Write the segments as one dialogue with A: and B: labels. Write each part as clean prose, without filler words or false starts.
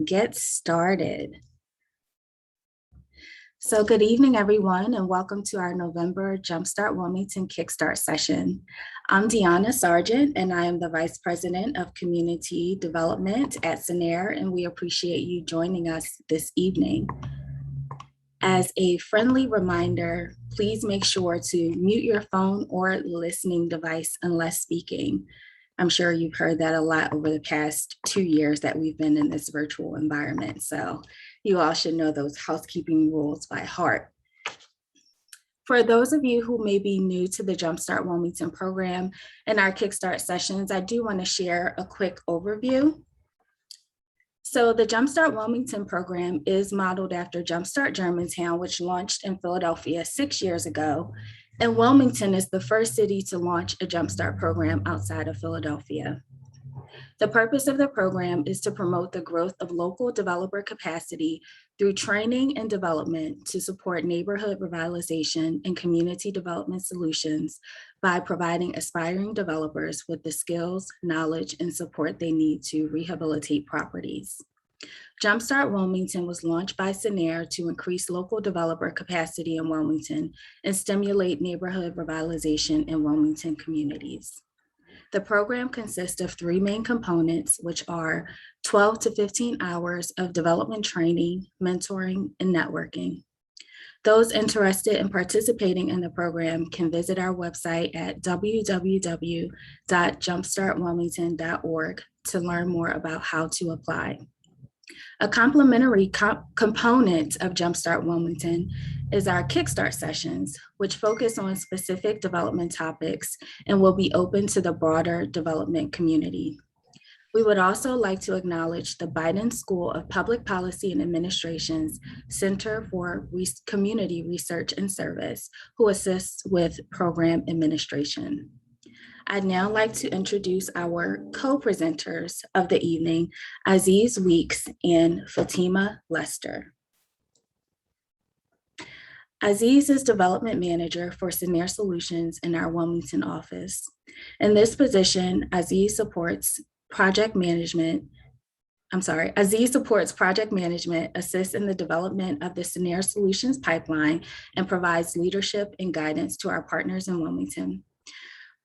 A: Get started. So good evening, everyone, and welcome to our November Jumpstart Wilmington Kickstart Session. I'm Deanna Sargent, and I am the Vice President of Community Development at Cinnaire, and we appreciate you joining us this evening. As a friendly reminder, please make sure to mute your phone or listening device unless speaking. I'm sure you've heard that a lot over the past 2 years that we've been in this virtual environment. So you all should know those housekeeping rules by heart. For those of you who may be new to the Jumpstart Wilmington program and our Kickstart sessions, I do want to share a quick overview. So the Jumpstart Wilmington program is modeled after Jumpstart Germantown, which launched in Philadelphia 6 years ago. And Wilmington is the first city to launch a Jumpstart program outside of Philadelphia. The purpose of the program is to promote the growth of local developer capacity through training and development to support neighborhood revitalization and community development solutions by providing aspiring developers with the skills, knowledge, and support they need to rehabilitate properties. Jumpstart Wilmington was launched by Cinnaire to increase local developer capacity in Wilmington and stimulate neighborhood revitalization in Wilmington communities. The program consists of 3 main components, which are 12 to 15 hours of development training, mentoring, and networking. Those interested in participating in the program can visit our website at www.jumpstartwilmington.org to learn more about how to apply. A complementary component of Jumpstart Wilmington is our Kickstart sessions, which focus on specific development topics and will be open to the broader development community. We would also like to acknowledge the Biden School of Public Policy and Administration's Center for Community Research and Service, who assists with program administration. I'd now like to introduce our co-presenters of the evening, Azeez Weeks and Fatima Lester. Azeez is Development Manager for Cinnaire Solutions in our Wilmington office. In this position, Azeez supports project management, assists in the development of the Cinnaire Solutions pipeline, and provides leadership and guidance to our partners in Wilmington.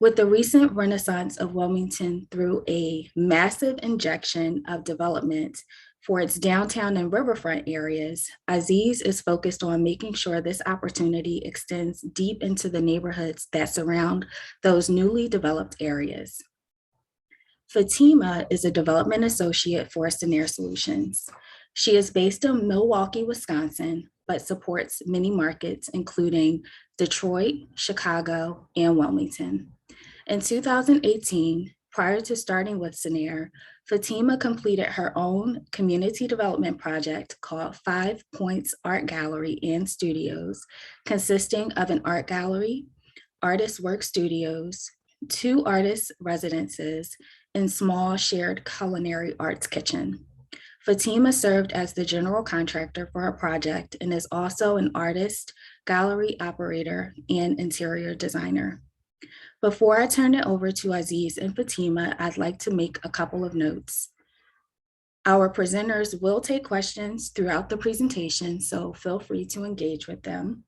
A: With the recent renaissance of Wilmington through a massive injection of development for its downtown and riverfront areas, Azeez is focused on making sure this opportunity extends deep into the neighborhoods that surround those newly developed areas. Fatima is a development associate for Cinnaire Solutions. She is based in Milwaukee, Wisconsin, but supports many markets, including Detroit, Chicago, and Wilmington. In 2018, prior to starting with Cinnaire, Fatima completed her own community development project called 5 Points Art Gallery and Studios, consisting of an art gallery, artist work studios, 2 artist residences, and small shared culinary arts kitchen. Fatima served as the general contractor for her project and is also an artist, gallery operator, and interior designer. Before I turn it over to Azeez and Fatima, I'd like to make a couple of notes. Our presenters will take questions throughout the presentation, so feel free to engage with them.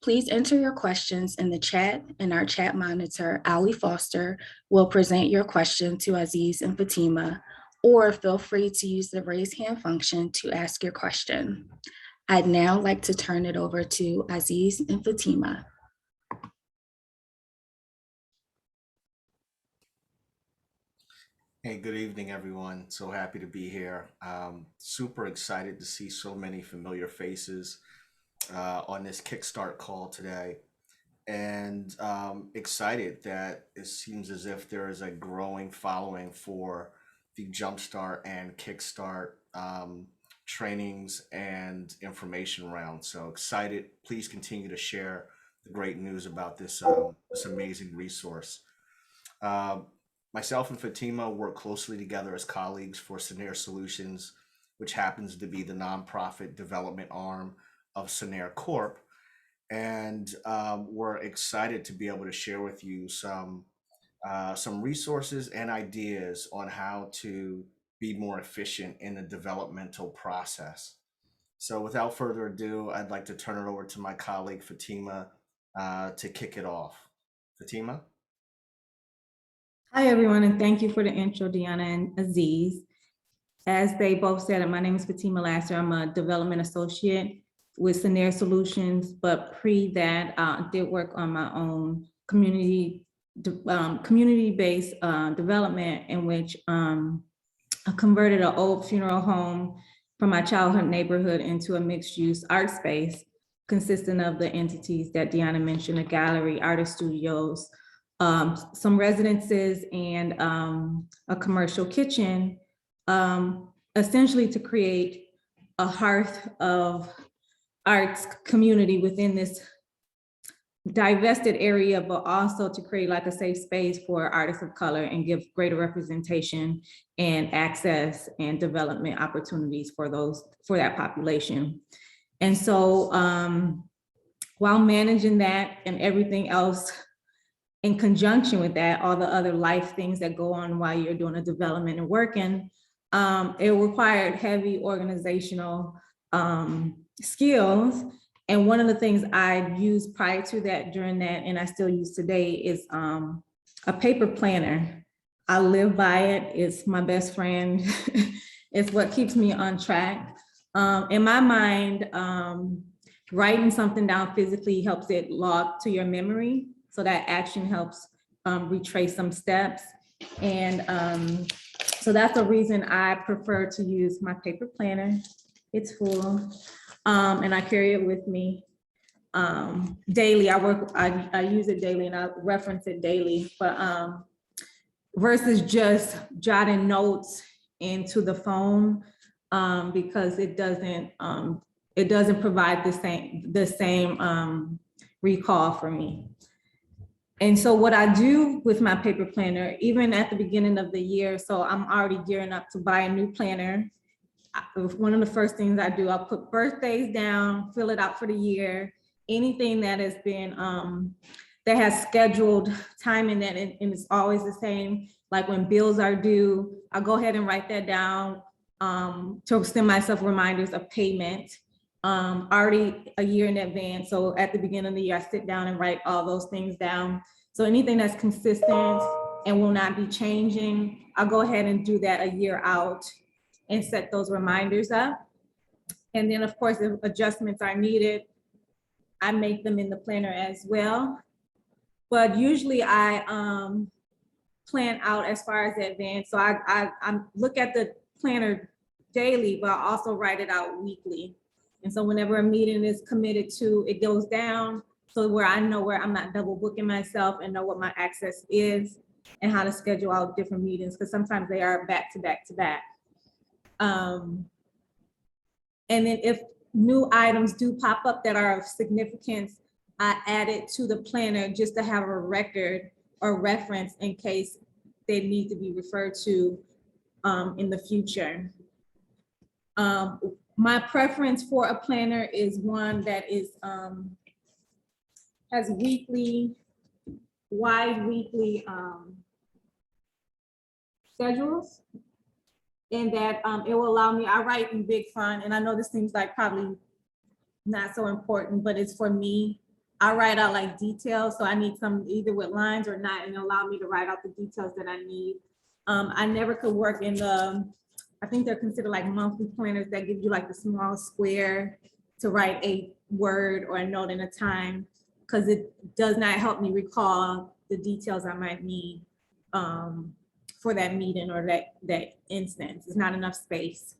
A: Please enter your questions in the chat, and our chat monitor, Ali Foster, will present your question to Azeez and Fatima, or feel free to use the raise hand function to ask your question. I'd now like to turn it over to Azeez and Fatima.
B: Hey, good evening, everyone. So happy to be here. Super excited to see so many familiar faces on this Kickstart call today. And excited that it seems as if there is a growing following for the Jumpstart and Kickstart trainings and information rounds. So excited. Please continue to share the great news about this amazing resource. Uh, Myself and Fatima work closely together as colleagues for Cinnaire Solutions, which happens to be the nonprofit development arm of Cinnaire Corp. And we're excited to be able to share with you some resources and ideas on how to be more efficient in the developmental process. So without further ado, I'd like to turn it over to my colleague Fatima to kick it off. Fatima?
C: Hi, everyone, and thank you for the intro, Deanna and Azeez. As they both said, my name is Fatima Lasser. I'm a development associate with Cinnaire Solutions, but pre that, I did work on my own community-based development, in which I converted an old funeral home from my childhood neighborhood into a mixed-use art space consisting of the entities that Deanna mentioned: a gallery, artist studios, some residences, and a commercial kitchen, essentially to create a hearth of arts community within this divested area, but also to create like a safe space for artists of color and give greater representation and access and development opportunities for that population. And so while managing that and everything else in conjunction with that, all the other life things that go on while you're doing a development and working, it required heavy organizational skills. And one of the things I used prior to that, during that, and I still use today, is a paper planner. I live by it. It's my best friend. It's what keeps me on track. In my mind, writing something down physically helps it log to your memory. So that action helps retrace some steps. And so that's the reason I prefer to use my paper planner. It's full, and I carry it with me daily. I use it daily and I reference it daily, but versus just jotting notes into the phone, because it doesn't provide the same recall for me. And so what I do with my paper planner, even at the beginning of the year, so I'm already gearing up to buy a new planner. One of the first things I do, I'll put birthdays down, fill it out for the year, anything that has been, that has scheduled time in that, and it's always the same. Like when bills are due, I'll go ahead and write that down to send myself reminders of payment. Already a year in advance. So at the beginning of the year, I sit down and write all those things down. So anything that's consistent and will not be changing, I'll go ahead and do that a year out and set those reminders up. And then of course, if adjustments are needed, I make them in the planner as well. But usually I plan out as far as advance. So I look at the planner daily, but I also write it out weekly. And so whenever a meeting is committed to, it goes down, so where I know where I'm not double booking myself and know what my access is and how to schedule out different meetings, because sometimes they are back to back to back. And then if new items do pop up that are of significance, I add it to the planner just to have a record or reference in case they need to be referred to in the future. My preference for a planner is one that is has wide weekly schedules, and that it will allow me, I write in big font, and I know this seems like probably not so important, but it's for me. I write out like details, so I need some either with lines or not, and allow me to write out the details that I need. I never could work in the, I think they're considered like monthly planners that give you like the small square to write a word or a note in a time, because it does not help me recall the details I might need for that meeting or that instance. It's not enough space.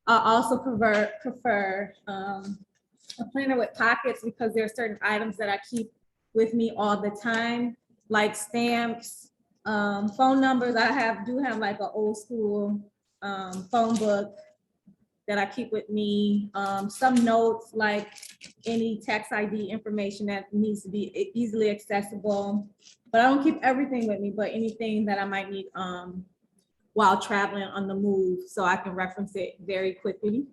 C: I also prefer a planner with pockets, because there are certain items that I keep with me all the time, like stamps, phone numbers. I do have like an old school phone book that I keep with me. Some notes, like any tax ID information that needs to be easily accessible. But I don't keep everything with me, but anything that I might need while traveling on the move, so I can reference it very quickly.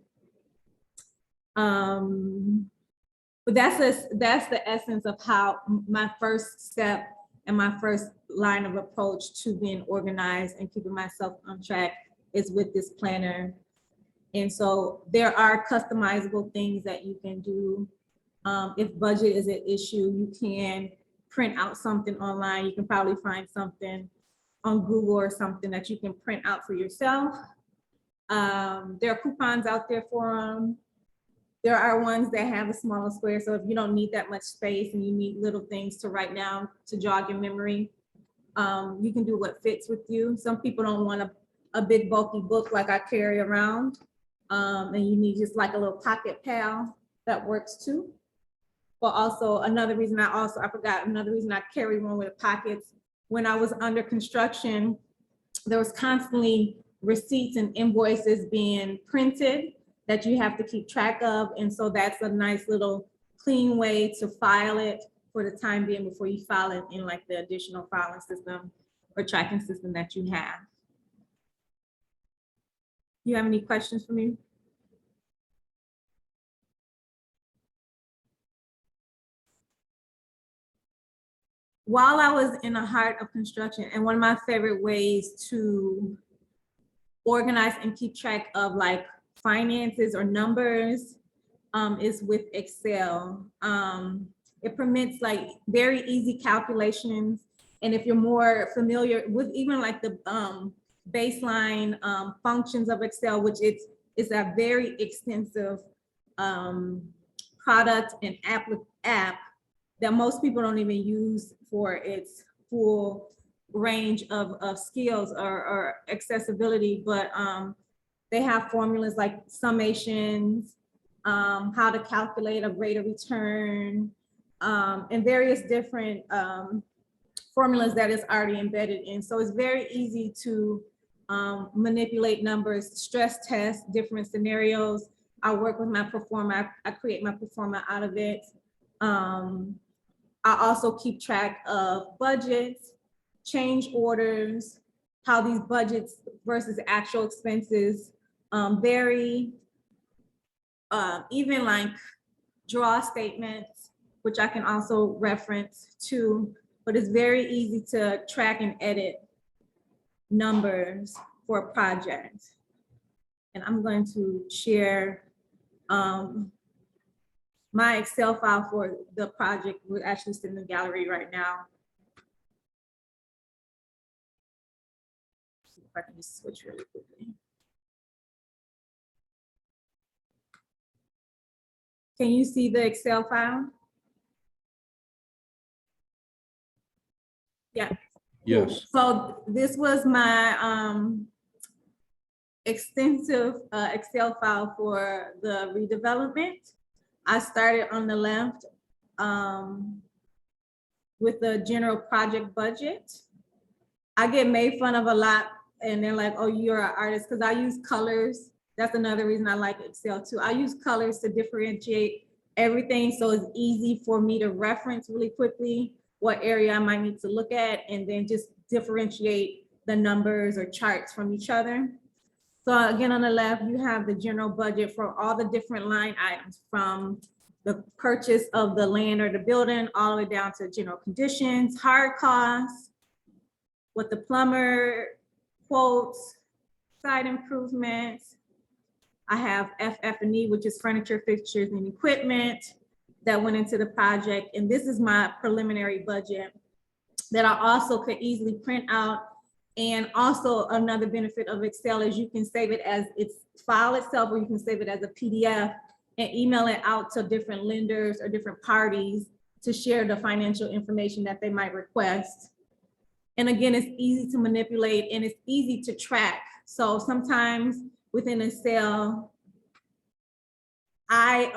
C: But that's the essence of how my first step and my first line of approach to being organized and keeping myself on track is with this planner. And so there are customizable things that you can do. If budget is an issue, you can print out something online. You can probably find something on Google or something that you can print out for yourself. There are coupons out there for them. There are ones that have a smaller square. So if you don't need that much space and you need little things to write down to jog your memory, you can do what fits with you. Some people don't want a big bulky book like I carry around. And you need just like a little pocket pal that works too. But also another reason I carry one with pockets. When I was under construction, there was constantly receipts and invoices being printed that you have to keep track of. And so that's a nice little clean way to file it for the time being before you file it in like the additional filing system or tracking system that you have. You have any questions for me? While I was in the heart of construction, and one of my favorite ways to organize and keep track of like finances or numbers is with Excel. It permits like very easy calculations. And if you're more familiar with even like the baseline functions of Excel, which it's a very extensive product and app that most people don't even use for its full range of skills or accessibility, but they have formulas like summations, how to calculate a rate of return, and various different formulas that is already embedded in. So it's very easy to manipulate numbers, stress test different scenarios. I work with my performer, I create my performer out of it. I also keep track of budgets, change orders, how these budgets versus actual expenses vary, even like draw statements, which I can also reference too, but it's very easy to track and edit numbers for a project. And I'm going to share my Excel file for the project. We're actually sitting in the gallery right now. See if I can just switch really quickly. Can you see the Excel file? Yeah.
D: Yes.
C: So this was my extensive Excel file for the redevelopment. I started on the left with the general project budget. I get made fun of a lot and they're like, oh, you're an artist, because I use colors. That's another reason I like Excel too. I use colors to differentiate everything, so it's easy for me to reference really quickly what area I might need to look at, and then just differentiate the numbers or charts from each other. So again, on the left, you have the general budget for all the different line items, from the purchase of the land or the building all the way down to general conditions, hard costs, what the plumber quotes, site improvements. I have FF&E, which is furniture, fixtures, and equipment that went into the project. And this is my preliminary budget that I also could easily print out. And also another benefit of Excel is you can save it as its file itself, or you can save it as a PDF and email it out to different lenders or different parties to share the financial information that they might request. And again, it's easy to manipulate and it's easy to track. So sometimes within Excel, I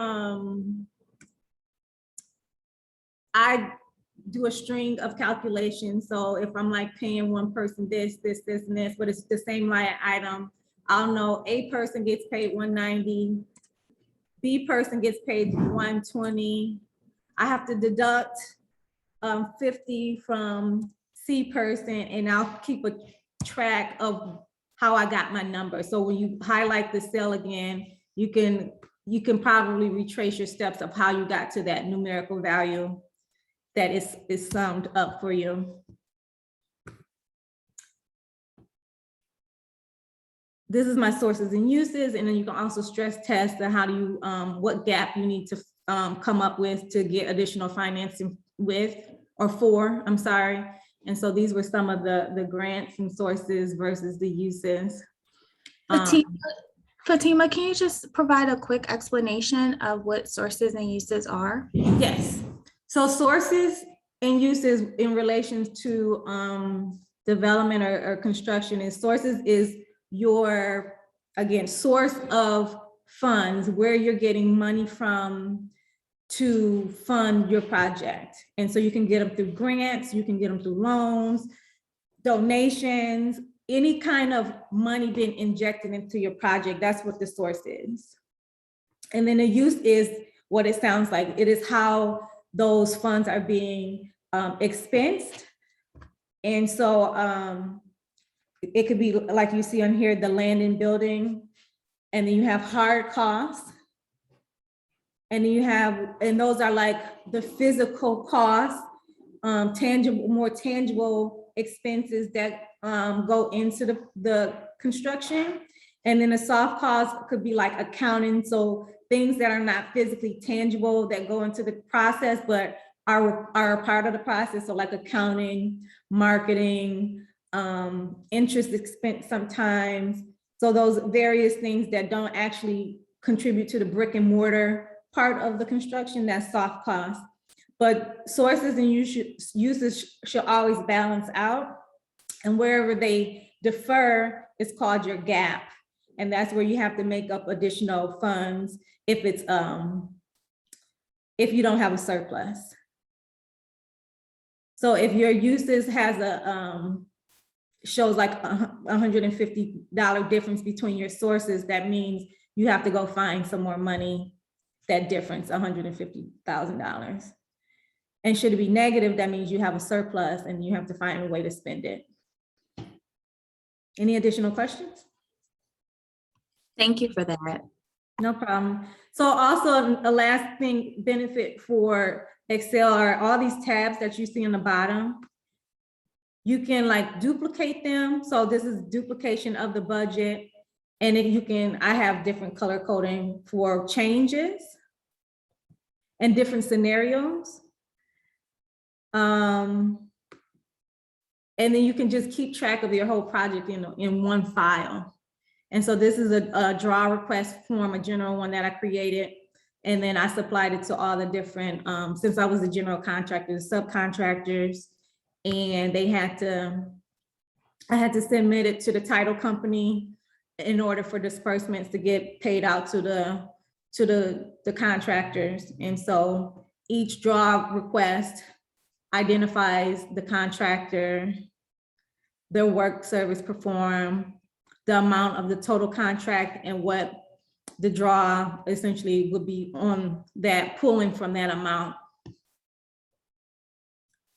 C: do a string of calculations. So if I'm like paying one person this, and this, but it's the same line item, I'll know A person gets paid $190, B person gets paid $120. I have to deduct 50 from C person, and I'll keep a track of how I got my number. So when you highlight the cell again, you can probably retrace your steps of how you got to that numerical value that is summed up for you. this is my sources and uses, and then you can also stress test the how do you, what gap you need to come up with to get additional financing with, or for, I'm sorry. And so these were some of the grants and sources versus the uses.
A: Fatima, can you just provide a quick explanation of what sources and uses are?
C: Yes. So sources and uses in relation to development or construction is sources is your, again, source of funds, where you're getting money from to fund your project. And so you can get them through grants, you can get them through loans, donations, any kind of money being injected into your project. That's what the source is. And then the use is what it sounds like. It is how those funds are being expensed. And so it could be like you see on here, the land and building, and then you have hard costs. And then you have, and those are like the physical costs, tangible, more tangible expenses that go into the construction. And then the soft costs could be like accounting. So things that are not physically tangible that go into the process, but are a part of the process. So like accounting, marketing, interest expense sometimes. So those various things that don't actually contribute to the brick and mortar part of the construction, that's soft cost. But sources and uses should always balance out. And wherever they defer, it's called your gap. And that's where you have to make up additional funds if it's if you don't have a surplus. So if your uses has a shows like $150 difference between your sources, that means you have to go find some more money, that difference, $150,000. And should it be negative, that means you have a surplus and you have to find a way to spend it. Any additional questions?
A: Thank you for that.
C: No problem. So also the last thing, benefit for Excel are all these tabs that you see on the bottom. You can like duplicate them. So this is duplication of the budget. And then you can, I have different color coding for changes and different scenarios. And then you can just keep track of your whole project in one file. And so this is a draw request form, a general one that I created. And then I supplied it to all the different, since I was a general contractor, subcontractors, and they had to, I had to submit it to the title company in order for disbursements to get paid out to the contractors. And so each draw request identifies the contractor, their work service performed, the amount of the total contract, and what the draw essentially would be on that, pulling from that amount.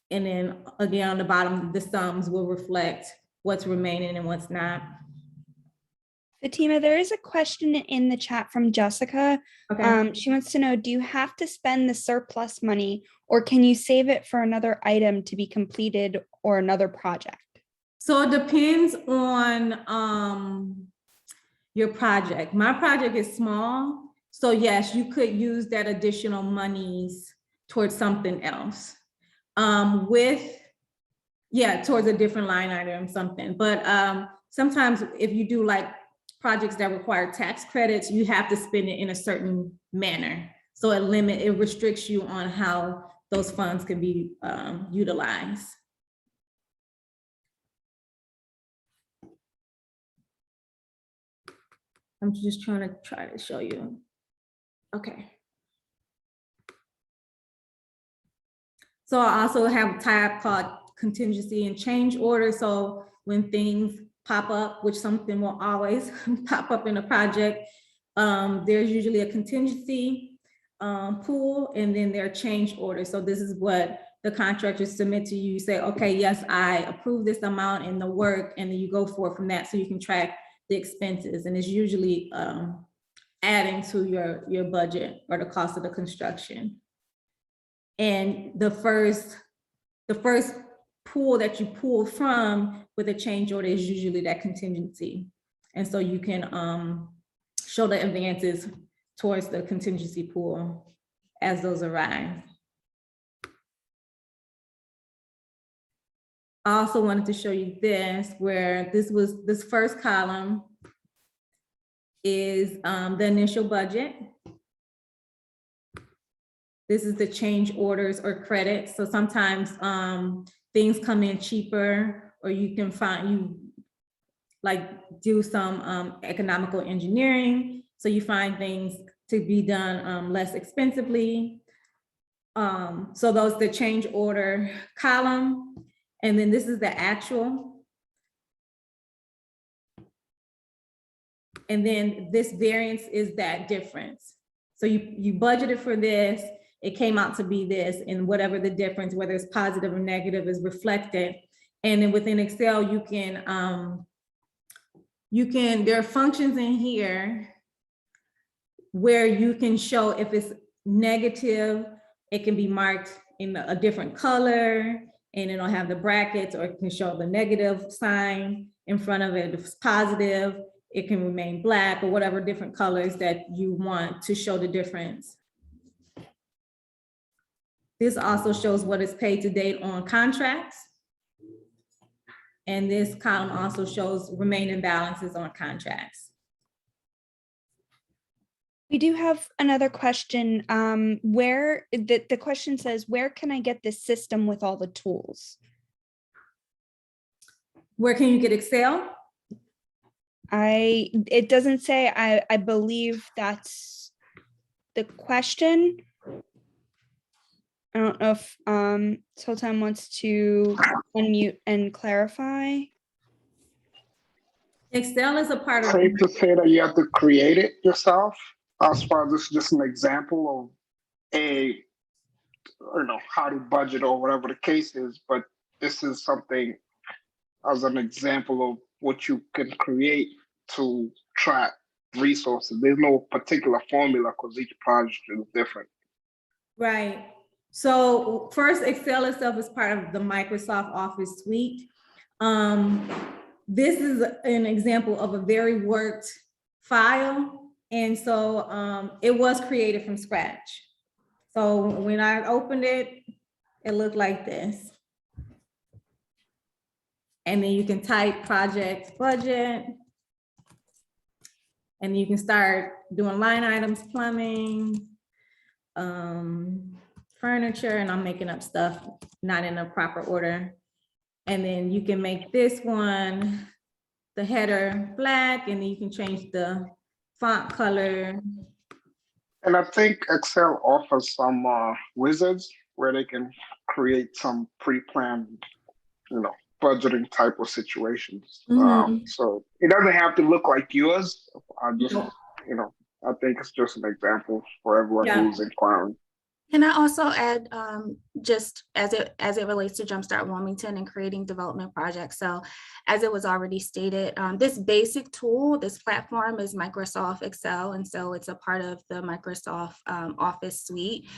C: And then again, on the bottom, the sums will reflect what's remaining and what's not.
D: Fatima, there is a question in the chat from Jessica.
C: Okay.
D: She wants to know, do you have to spend the surplus money, or can you save it for another item to be completed or another project?
C: So it depends on your project. My project is small. So yes, you could use that additional monies towards something else. Towards a different line item, something. But sometimes if you do like projects that require tax credits, you have to spend it in a certain manner. So it restricts you on how those funds can be utilized. I'm just trying to show you. Okay. So I also have a tab called contingency and change order. So when things pop up, which something will always pop up in a project, there's usually a contingency pool, and then there are change orders. So this is what the contractors submit to you. You say, okay, yes, I approve this amount in the work, and then you go forward from that so you can track the expenses. And it's usually adding to your budget or the cost of the construction. And the first pool that you pull from with a change order is usually that contingency. And so you can show the advances towards the contingency pool as those arise. I also wanted to show you this, where this first column is the initial budget. This is the change orders or credits. So sometimes things come in cheaper, or you can do some economical engineering. So you find things to be done less expensively. So those the change order column. And then this is the actual. And then this variance is that difference. So you budgeted for this, it came out to be this, and whatever the difference, whether it's positive or negative, is reflected. And then within Excel, you can, there are functions in here where you can show if it's negative, it can be marked in a different color, and it'll have the brackets, or it can show the negative sign in front of it. If it's positive, it can remain black, or whatever different colors that you want to show the difference. This also shows what is paid to date on contracts. And this column also shows remaining balances on contracts.
D: We do have another question. Where the question says, where can I get this system with all the tools?
C: Where can you get Excel?
D: It doesn't say. I believe that's the question. I don't know if Sultan wants to unmute and clarify.
C: Excel is a part of.
E: Safe to say that you have to create it yourself. As far as this is just an example of how to budget or whatever the case is, but this is something as an example of what you can create to track resources. There's no particular formula because each project is different.
C: Right. So first, Excel itself is part of the Microsoft Office suite. This is an example of a very worked file. And so it was created from scratch. So when I opened it, it looked like this. And then you can type project budget. And you can start doing line items, plumbing, furniture, and I'm making up stuff not in a proper order. And then you can make this one, the header black, and then you can change the font color.
E: And I think Excel offers some wizards where they can create some pre-planned, budgeting type of situations. So it doesn't have to look like yours. I think it's just an example for everyone who's inquiring.
A: Can I also add, just as it relates to Jumpstart Wilmington and creating development projects? So as it was already stated, this basic tool, this platform is Microsoft Excel. And so it's a part of the Microsoft Office suite.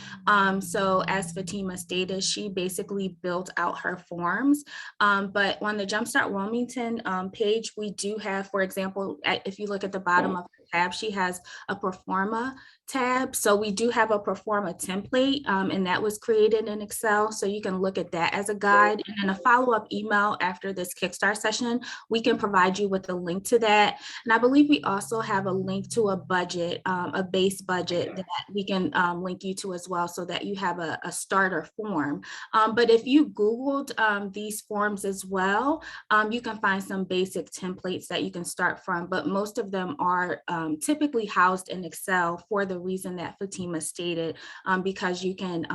A: So as Fatima stated, she basically built out her forms. But on the Jumpstart Wilmington page, we do have, for example, if you look at the bottom of the tab, she has a Proforma tab. So we do have a Proforma template, and that was created in Excel. So you can look at that as a guide. And in a follow-up email after this Kickstart session, we can provide you with a link to that. And I believe we also have a link to a budget, a base budget that we can link you to as well, so that you have a starter form. But if you Googled these forms as well, you can find some basic templates that you can start from, but most of them are typically housed in Excel for the reason that Fatima stated, because you can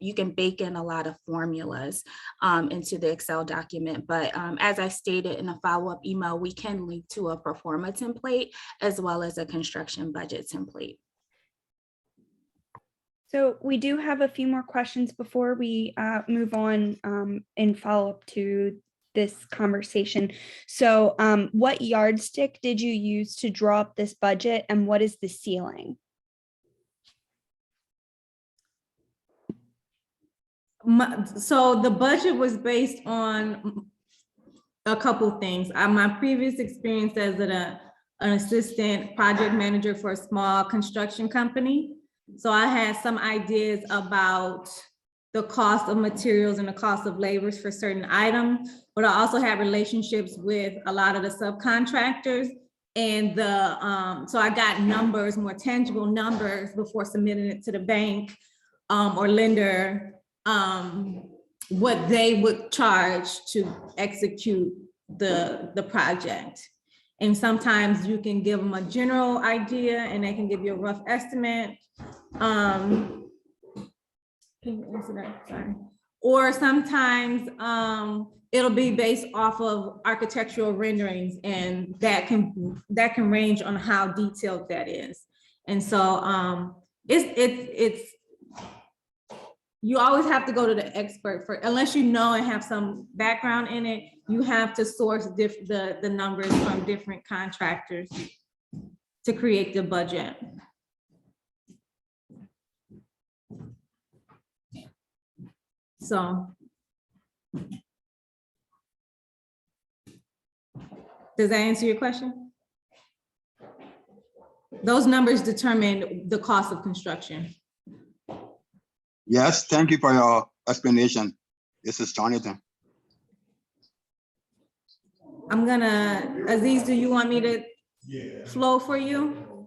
A: you can bake in a lot of formulas into the Excel document. But as I stated in a follow-up email, we can link to a Proforma template as well as a construction budget template.
D: So we do have a few more questions before we move on in follow-up to this conversation. So what yardstick did you use to draw up this budget, and what is the ceiling?
C: So the budget was based on a couple things. My previous experience as an assistant project manager for a small construction company. So I had some ideas about the cost of materials and the cost of labors for certain items, but I also had relationships with a lot of the subcontractors. And so I got numbers, more tangible numbers before submitting it to the bank or lender, what they would charge to execute the project. And sometimes you can give them a general idea and they can give you a rough estimate. Can you answer that? Sorry. Or sometimes it'll be based off of architectural renderings, and that can range on how detailed that is. And so it's you always have to go to the expert for, unless you know and have some background in it, you have to source the numbers from different contractors to create the budget. So does that answer your question? Those numbers determine the cost of construction.
F: Yes, thank you for your explanation. This is Jonathan.
C: I'm gonna, Azeez, do you want me to flow for you?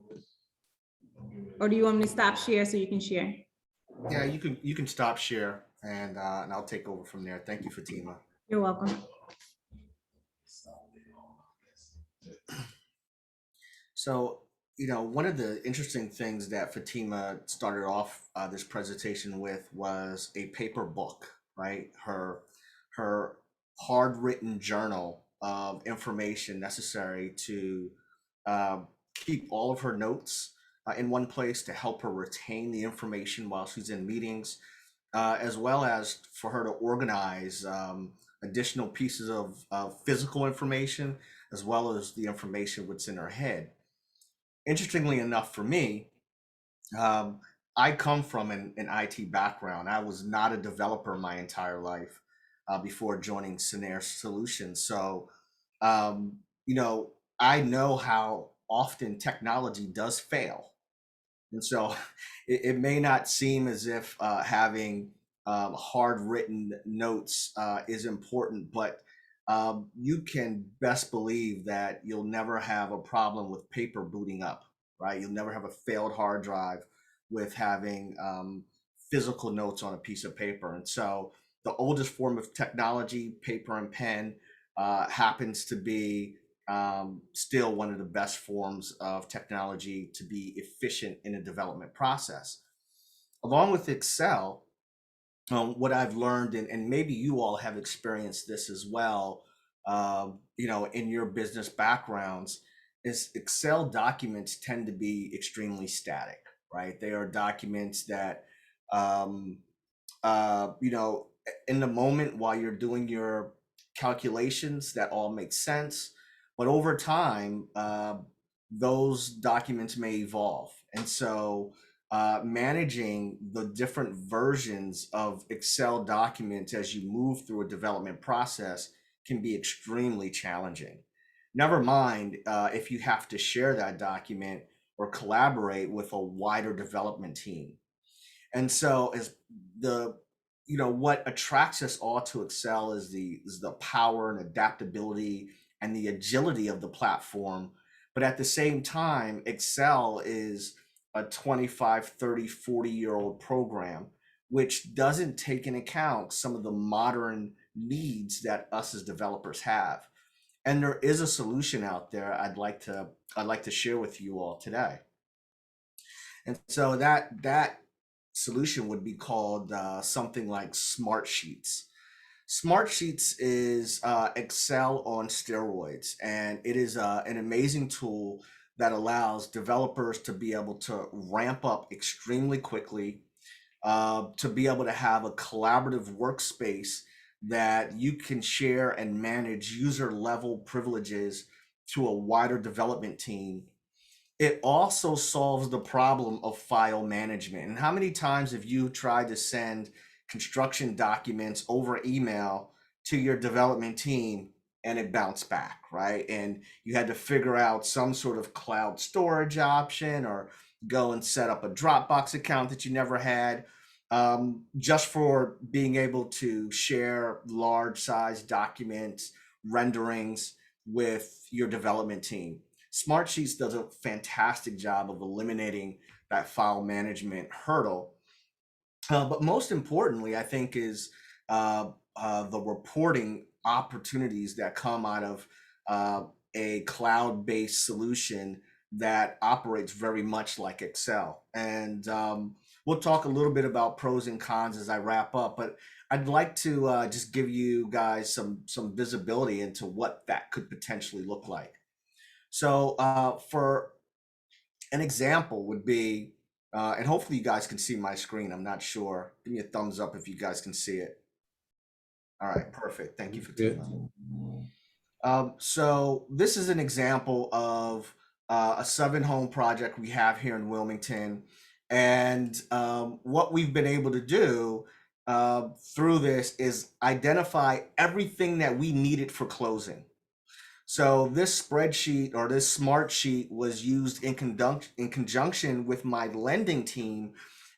C: Or do you want me to stop share so you can share?
B: Yeah, you can stop share and I'll take over from there. Thank you, Fatima.
C: You're welcome.
B: So, you know, one of the interesting things that Fatima started off this presentation with was a paper book, right? Her hard written journal of information necessary to keep all of her notes in one place to help her retain the information while she's in meetings, as well as for her to organize additional pieces of physical information, as well as the information what's in her head. Interestingly enough for me, I come from an IT background. I was not a developer my entire life before joining Cinnaire Solutions. So, you know, I know how often technology does fail. And so it may not seem as if having hard written notes is important, but you can best believe that you'll never have a problem with paper booting up, right? You'll never have a failed hard drive with having physical notes on a piece of paper. And so the oldest form of technology, paper and pen, happens to be still one of the best forms of technology to be efficient in a development process. Along with Excel, what I've learned, and maybe you all have experienced this as well, you know, in your business backgrounds, is Excel documents tend to be extremely static, right? They are documents that, you know, in the moment while you're doing your calculations, that all makes sense. But over time, those documents may evolve. And so managing the different versions of Excel documents as you move through a development process can be extremely challenging. Never mind if you have to share that document or collaborate with a wider development team. And so as you know, what attracts us all to Excel is the power and adaptability and the agility of the platform. But at the same time, Excel is a 25, 30, 40-year-old program, which doesn't take into account some of the modern needs that us as developers have. And there is a solution out there I'd like to share with you all today. And so that solution would be called something like Smart Sheets. Smart Sheets is Excel on steroids, and it is an amazing tool that allows developers to be able to ramp up extremely quickly, to be able to have a collaborative workspace that you can share and manage user level privileges to a wider development team. It also solves the problem of file management. And how many times have you tried to send construction documents over email to your development team and it bounced back, right? And you had to figure out some sort of cloud storage option or go and set up a Dropbox account that you never had, just for being able to share large size documents, renderings with your development team. Smartsheets does a fantastic job of eliminating that file management hurdle. But most importantly, I think, is the reporting opportunities that come out of a cloud-based solution that operates very much like Excel. And we'll talk a little bit about pros and cons as I wrap up, but I'd like to just give you guys some visibility into what that could potentially look like. So for an example would be, and hopefully you guys can see my screen. I'm not sure. Give me a thumbs up if you guys can see it. All right, perfect. Thank you, Fatima. So this is an example of a 7-home project we have here in Wilmington. And what we've been able to do through this is identify everything that we needed for closing. So this spreadsheet, or this smart sheet, was used in conjunction with my lending team,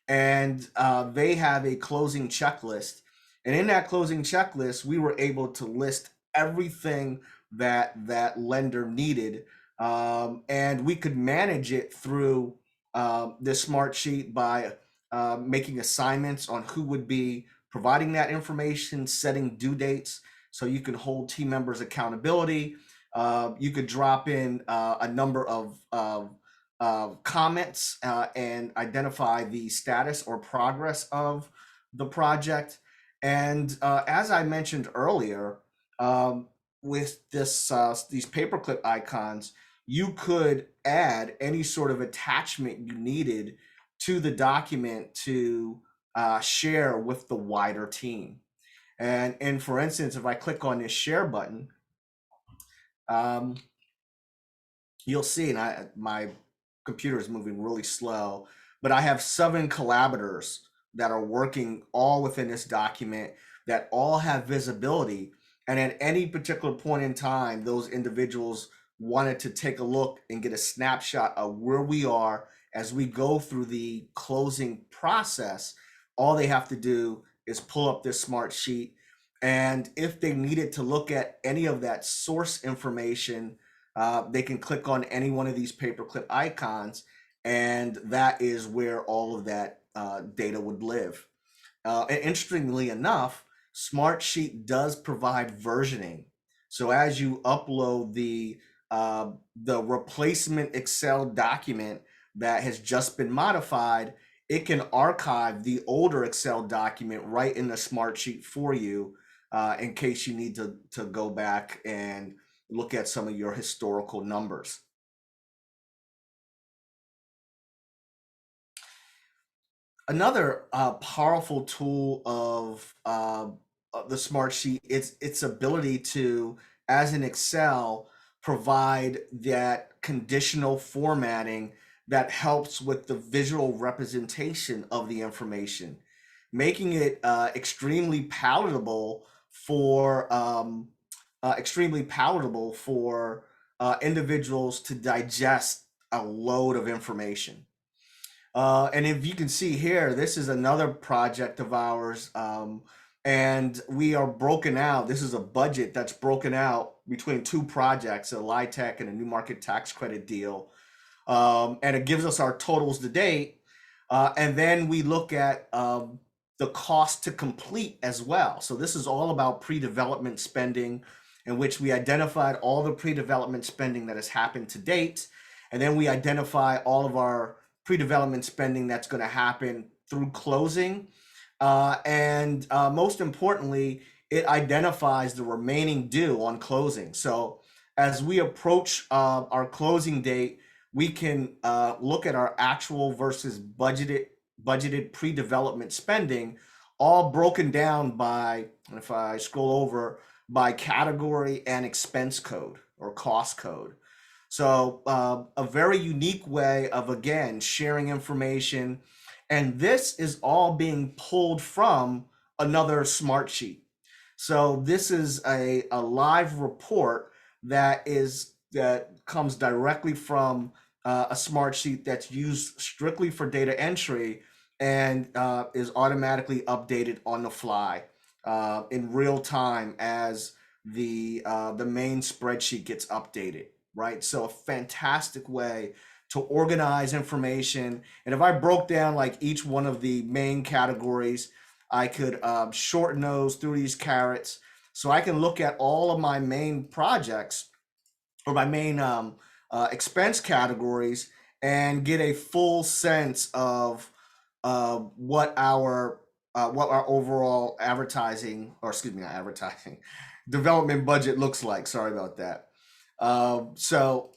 B: and they have a closing checklist. And in that closing checklist, we were able to list everything that that lender needed, and we could manage it through this smart sheet by making assignments on who would be providing that information, setting due dates, so you can hold team members accountability. You could drop in a number of comments and identify the status or progress of the project. And as I mentioned earlier, with this these paperclip icons, you could add any sort of attachment you needed to the document to share with the wider team. And for instance, if I click on this share button, you'll see, and my computer is moving really slow, but I have 7 collaborators that are working all within this document that all have visibility. And at any particular point in time, those individuals wanted to take a look and get a snapshot of where we are as we go through the closing process. All they have to do is pull up this smart sheet. And if they needed to look at any of that source information, they can click on any one of these paperclip icons, and that is where all of that data would live. And interestingly enough, Smartsheet does provide versioning. So as you upload the replacement Excel document that has just been modified, it can archive the older Excel document right in the Smartsheet for you, in case you need to go back and look at some of your historical numbers. Another powerful tool of the Smartsheet is its ability to, as in Excel, provide that conditional formatting that helps with the visual representation of the information, making it extremely palatable for individuals to digest a load of information. And if you can see here, this is another project of ours, and we are broken out. This is a budget that's broken out between 2 projects, a LIHTC and a new market tax credit deal. And it gives us our totals to date. And then we look at the cost to complete as well. So this is all about pre-development spending, in which we identified all the pre-development spending that has happened to date. And then we identify all of our pre-development spending that's going to happen through closing. And most importantly, it identifies the remaining due on closing. So as we approach our closing date, we can look at our actual versus budgeted pre-development spending, all broken down by, if I scroll over, by category and expense code or cost code. So a very unique way of, again, sharing information. And this is all being pulled from another smart sheet. So this is a live report that comes directly from a smart sheet that's used strictly for data entry and is automatically updated on the fly in real time as the main spreadsheet gets updated, right? So a fantastic way to organize information. And if I broke down like each one of the main categories, I could shorten those through these carrots. So I can look at all of my main projects or my main expense categories and get a full sense of what our overall advertising, or excuse me, not advertising, development budget looks like. Sorry about that. So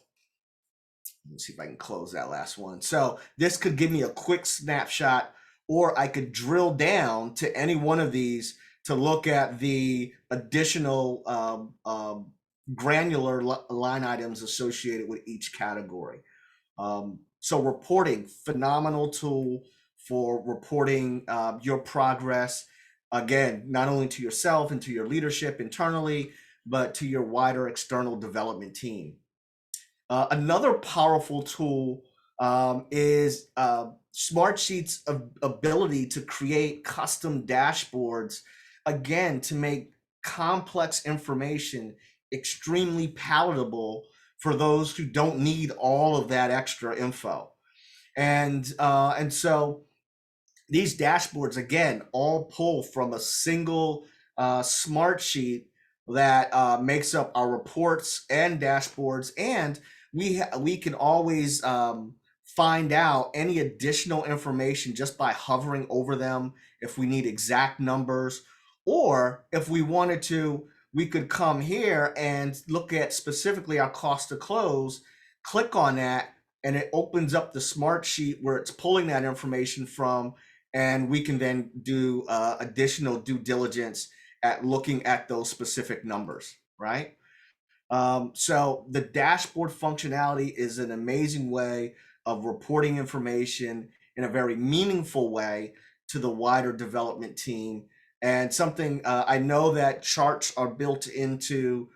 B: let me see if I can close that last one. So this could give me a quick snapshot, or I could drill down to any one of these to look at the additional granular line items associated with each category. So reporting, phenomenal tool for reporting your progress. Again, not only to yourself and to your leadership internally, but to your wider external development team. Another powerful tool is Smartsheet's ability to create custom dashboards, again, to make complex information extremely palatable for those who don't need all of that extra info. And so these dashboards, again, all pull from a single Smartsheet that makes up our reports and dashboards, and we can always find out any additional information just by hovering over them if we need exact numbers, or if we wanted to, we could come here and look at specifically our cost to close, click on that, and it opens up the Smartsheet where it's pulling that information from, and we can then do additional due diligence at looking at those specific numbers, right? So the dashboard functionality is an amazing way of reporting information in a very meaningful way to the wider development team, and something I know that charts are built into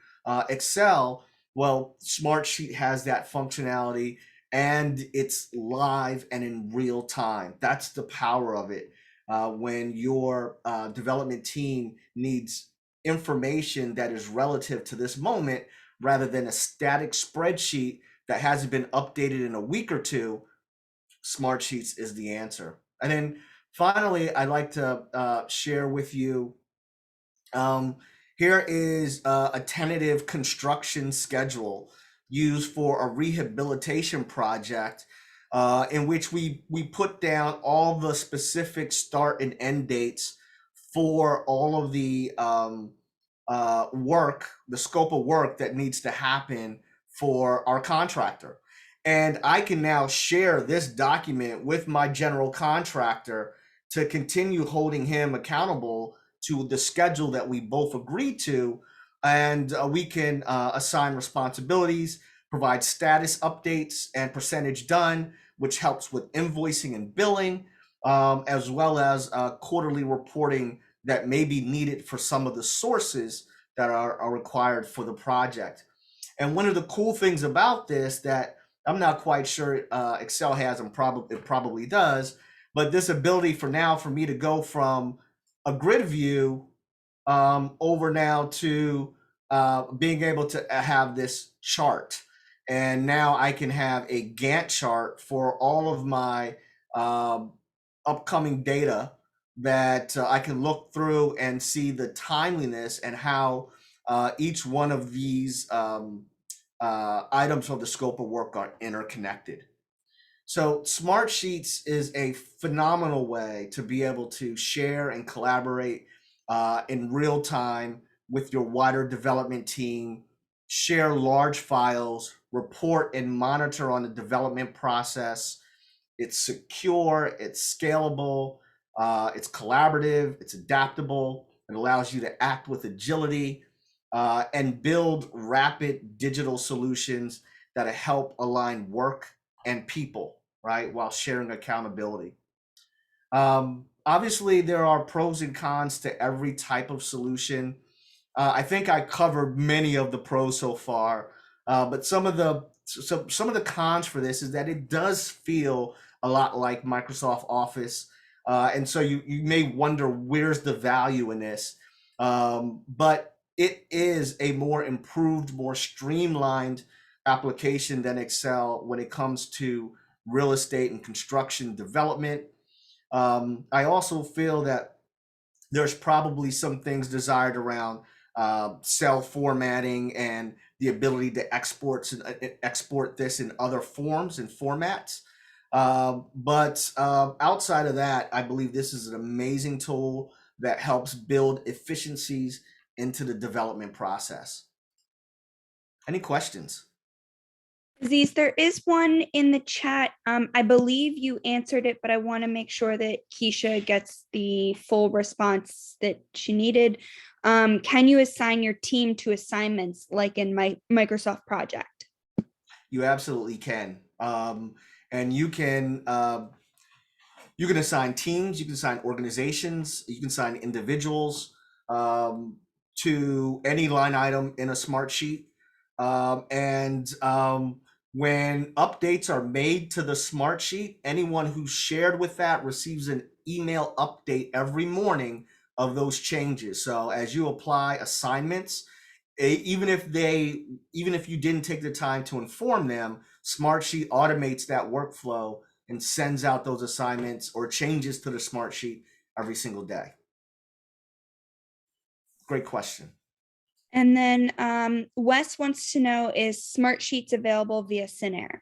B: Excel. Well, Smartsheet has that functionality, and it's live and in real time. That's the power of it. When your development team needs information that is relative to this moment, rather than a static spreadsheet that hasn't been updated in a week or two, Smartsheets is the answer. And then finally, I'd like to share with you, here is a tentative construction schedule used for a rehabilitation project in which we put down all the specific start and end dates for all of the work, the scope of work that needs to happen for our contractor. And I can now share this document with my general contractor to continue holding him accountable to the schedule that we both agreed to. And we can assign responsibilities, provide status updates and percentage done, which helps with invoicing and billing, as well as quarterly reporting that may be needed for some of the sources that are required for the project. And one of the cool things about this that I'm not quite sure Excel has, and it probably does, but this ability for me to go from a grid view over now to being able to have this chart. And now I can have a Gantt chart for all of my upcoming data that I can look through and see the timeliness and how each one of these items of the scope of work are interconnected. So Smartsheets is a phenomenal way to be able to share and collaborate in real time with your wider development team, share large files, report and monitor on the development process. It's secure, it's scalable, it's collaborative, it's adaptable. It allows you to act with agility and build rapid digital solutions that help align work and people, right, while sharing accountability. Obviously, there are pros and cons to every type of solution. I think I covered many of the pros so far, but some of the cons for this is that it does feel a lot like Microsoft Office, and so you may wonder where's the value in this, but it is a more improved, more streamlined application than Excel when it comes to real estate and construction development. I also feel that there's probably some things desired around cell formatting and the ability to export this in other forms and formats. But outside of that, I believe this is an amazing tool that helps build efficiencies into the development process. Any questions?
D: Azeez, there is one in the chat. I believe you answered it, but I want to make sure that Keisha gets the full response that she needed. Can you assign your team to assignments like in my Microsoft Project?
B: You absolutely can. And you can assign teams, you can assign organizations, you can assign individuals to any line item in a smart sheet. When updates are made to the smart sheet, anyone who's shared with that receives an email update every morning of those changes. So as you apply assignments, even if you didn't take the time to inform them, Smartsheet automates that workflow and sends out those assignments or changes to the Smartsheet every single day. Great question.
D: And then Wes wants to know, is Smartsheets available via Cinnaire?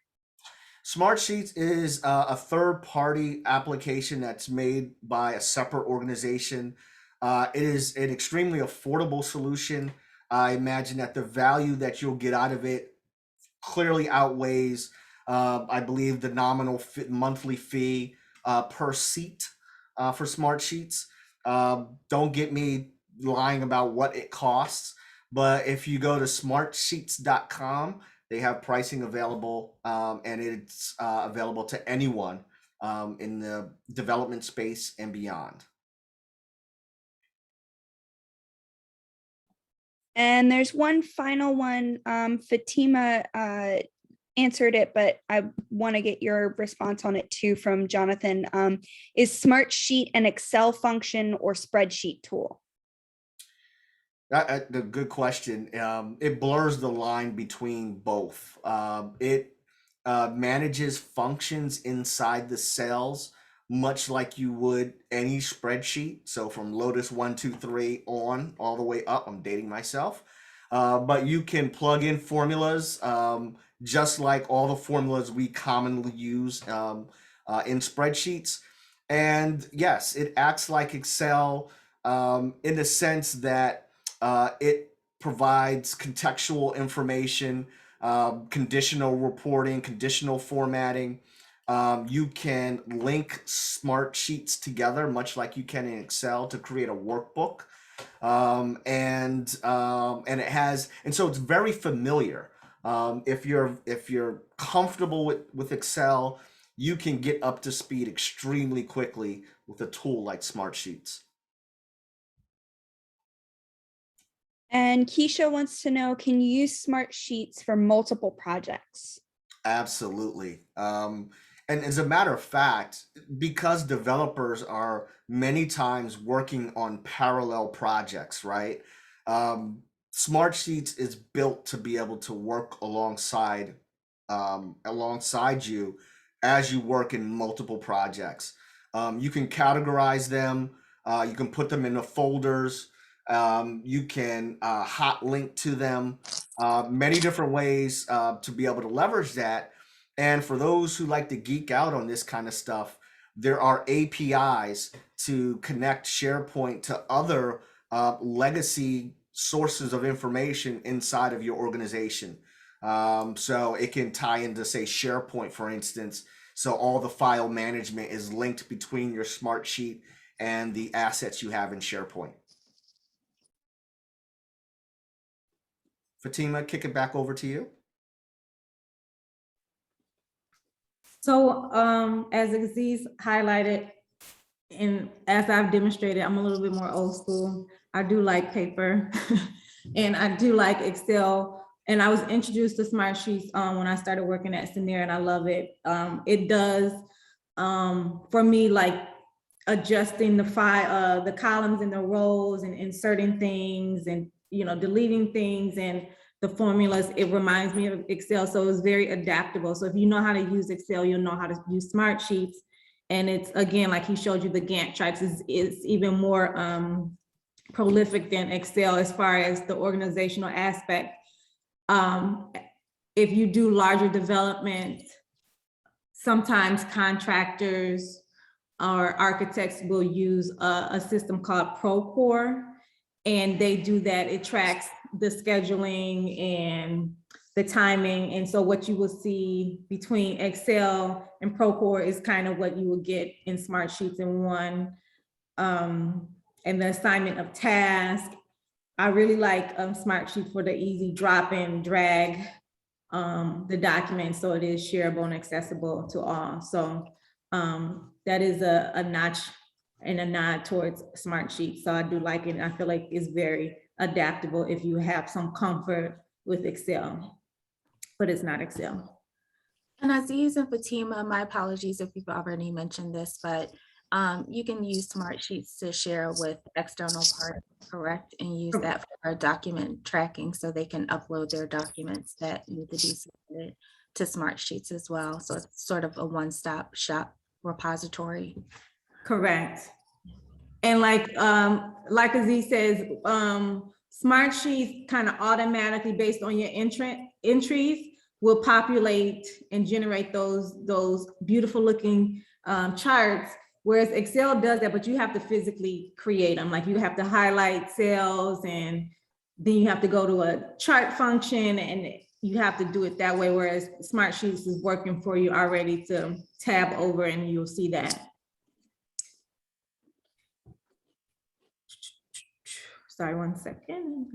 B: Smartsheets is a third-party application that's made by a separate organization. It is an extremely affordable solution. I imagine that the value that you'll get out of it clearly outweighs, I believe, the nominal monthly fee per seat for Smartsheets. Don't get me lying about what it costs, but if you go to smartsheets.com, they have pricing available, and it's available to anyone in the development space and beyond.
D: And there's one final one. Fatima answered it, but I want to get your response on it too from Jonathan. Is Smartsheet an Excel function or spreadsheet tool?
B: A good question. It blurs the line between both. It manages functions inside the cells, much like you would any spreadsheet. So from Lotus 1, 2, 3 on all the way up. I'm dating myself. But you can plug in formulas, just like all the formulas we commonly use in spreadsheets. And yes, it acts like Excel in the sense that it provides contextual information, conditional reporting, conditional formatting. You can link smart sheets together, much like you can in Excel, to create a workbook. And so it's very familiar. If you're comfortable with Excel, you can get up to speed extremely quickly with a tool like Smartsheets.
D: And Keisha wants to know, can you use Smartsheets for multiple projects?
B: Absolutely. And as a matter of fact, because developers are many times working on parallel projects, right? Smartsheets is built to be able to work alongside you as you work in multiple projects. You can categorize them. You can put them into folders. You can hot link to them. Many different ways to be able to leverage that. And for those who like to geek out on this kind of stuff, there are APIs to connect SharePoint to other legacy sources of information inside of your organization. So it can tie into, say, SharePoint, for instance. So all the file management is linked between your Smartsheet and the assets you have in SharePoint. Fatima, kick it back over to you.
C: So as Azeez highlighted, and as I've demonstrated, I'm a little bit more old school. I do like paper and I do like Excel. And I was introduced to Smartsheets when I started working at Cinnaire, and I love it. It does, for me, like adjusting the columns and the rows and inserting things and, you know, deleting things and the formulas. It reminds me of Excel. So it's very adaptable. So if you know how to use Excel, you'll know how to use Smartsheets. And it's, again, like he showed you, the Gantt charts is even more prolific than Excel as far as the organizational aspect. If you do larger development, sometimes contractors or architects will use a system called Procore, and they do that. It tracks the scheduling and the timing. And so what you will see between Excel and Procore is kind of what you will get in Smartsheets in one. And the assignment of tasks. I really like Smartsheet for the easy drop in, drag the document so it is shareable and accessible to all. So that is a notch and a nod towards Smartsheet. So I do like it. And I feel like it's very adaptable if you have some comfort with Excel, but it's not Excel.
A: And Azeez and Fatima, my apologies if you've already mentioned this, but you can use Smartsheets to share with external parties, correct? And use that for document tracking so they can upload their documents that need to be submitted to Smartsheets as well. So it's sort of a one-stop shop repository.
C: Correct. And like Azeez says, Smartsheets kind of automatically, based on your entries, will populate and generate those beautiful looking charts. Whereas Excel does that, but you have to physically create them. Like you have to highlight cells, and then you have to go to a chart function, and you have to do it that way. Whereas Smartsheets is working for you already to tab over, and you'll see that. Sorry, 1 second.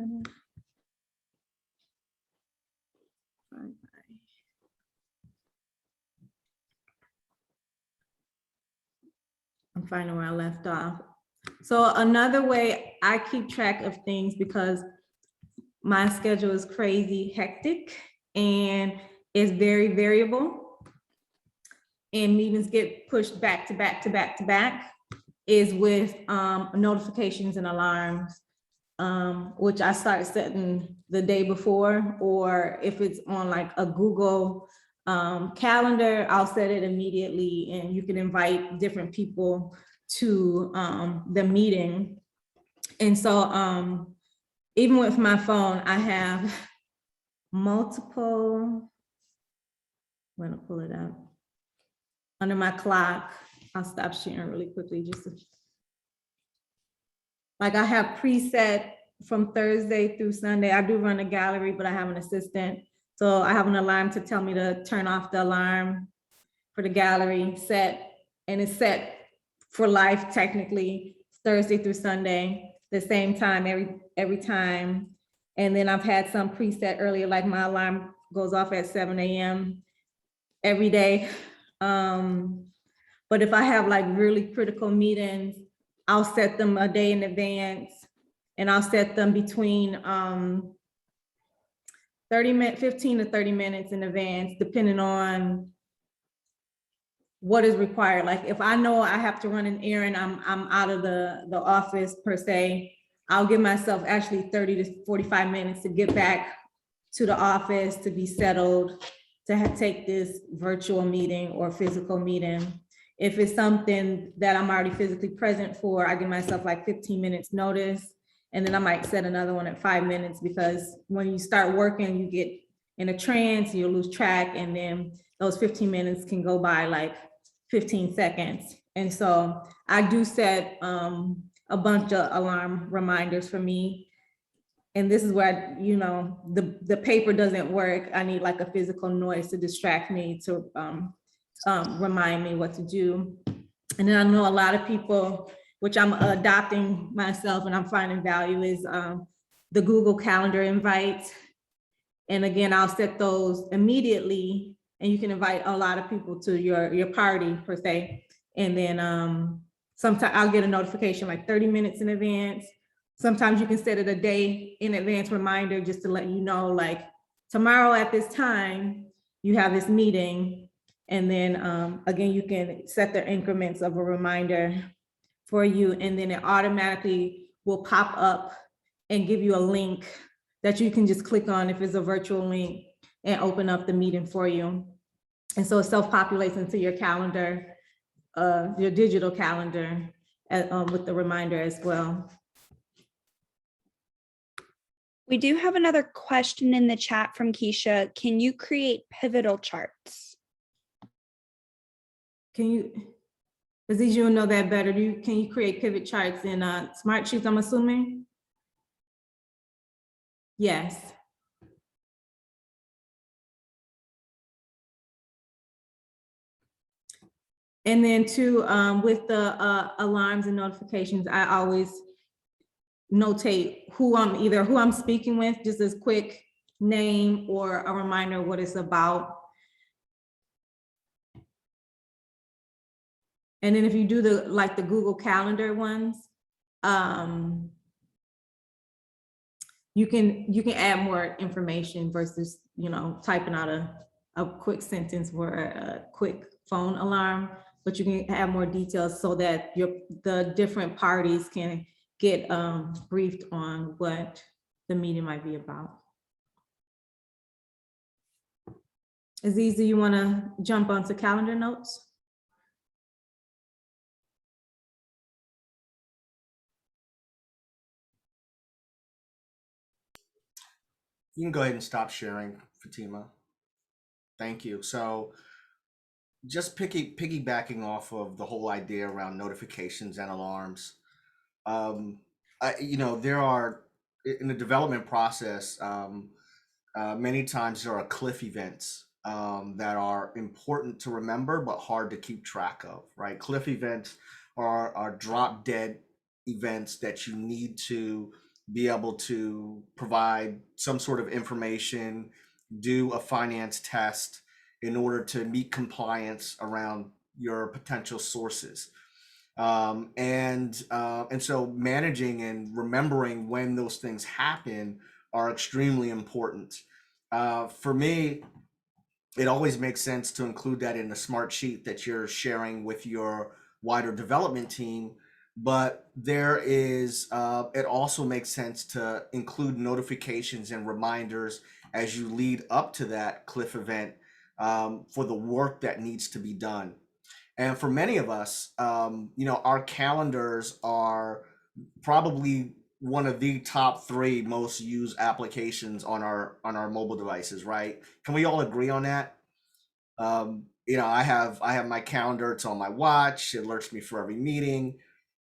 C: I'm finding where I left off. So another way I keep track of things, because my schedule is crazy hectic and it's very variable, and meetings get pushed back to back to back to back, is with notifications and alarms, which I start setting the day before, or if it's on like a Google calendar, I'll set it immediately, and you can invite different people to the meeting. And so even with my phone, I have multiple, I'm gonna pull it up. Under my clock, I'll stop sharing really quickly, just like I have preset from Thursday through Sunday. I do run a gallery, but I have an assistant. So I have an alarm to tell me to turn off the alarm for the gallery set, and it's set for life technically, Thursday through Sunday, the same time every time. And then I've had some preset earlier, like my alarm goes off at 7 a.m. every day. But if I have like really critical meetings, I'll set them a day in advance, and I'll set them between 15 to 30 minutes in advance, depending on what is required. Like if I know I have to run an errand, I'm out of the office per se, I'll give myself actually 30 to 45 minutes to get back to the office, to be settled, to take this virtual meeting or physical meeting. If it's something that I'm already physically present for, I give myself like 15 minutes notice. And then I might set another one at 5 minutes, because when you start working, you get in a trance, you lose track, and then those 15 minutes can go by like 15 seconds. And so I do set a bunch of alarm reminders for me. And this is where, you know, the paper doesn't work. I need like a physical noise to distract me, to remind me what to do. And then I know a lot of people, which I'm adopting myself and I'm finding value, is the Google Calendar invites. And again, I'll set those immediately, and you can invite a lot of people to your party per se. And then sometimes I'll get a notification like 30 minutes in advance, Sometimes you can set it a day in advance reminder just to let you know, like, tomorrow at this time, you have this meeting. And then again, you can set the increments of a reminder for you, and then it automatically will pop up and give you a link that you can just click on if it's a virtual link and open up the meeting for you. And so it self-populates into your calendar, your digital calendar, with the reminder as well.
D: We do have another question in the chat from Keisha. Can you create pivotal charts?
C: Can you, Azeez, you'll know that better. Can you create pivot charts in Smart Sheets, I'm assuming? Yes. And then too, with the alarms and notifications, I always notate who I'm speaking with, just as quick name or a reminder what it's about. And then if you do the Google Calendar ones, you can add more information versus, typing out a quick sentence or a quick phone alarm, but you can add more details so that the different parties can get briefed on what the meeting might be about. Azeez, do you want to jump onto calendar notes?
B: You can go ahead and stop sharing, Fatima. Thank you. So just piggybacking off of the whole idea around notifications and alarms, there are, in the development process, many times there are cliff events that are important to remember but hard to keep track of, right? Cliff events are drop dead events that you need to be able to provide some sort of information, do a finance test in order to meet compliance around your potential sources. And so managing and remembering when those things happen are extremely important. For me, it always makes sense to include that in the smart sheet that you're sharing with your wider development team. But there is, it also makes sense to include notifications and reminders as you lead up to that cliff event for the work that needs to be done. And for many of us, our calendars are probably one of the top 3 most used applications on our mobile devices, right? Can we all agree on that? I have my calendar. It's on my watch. It alerts me for every meeting.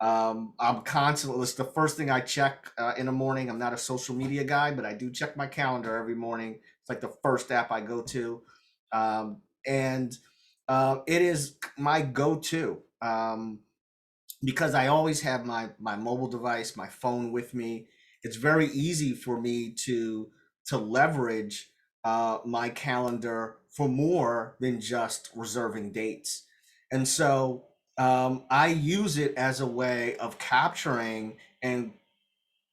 B: I'm constantly, it's the first thing I check in the morning. I'm not a social media guy, but I do check my calendar every morning. It's like the first app I go to. And it is my go-to because I always have my mobile device, my phone with me. It's very easy for me to leverage my calendar for more than just reserving dates. And so I use it as a way of capturing and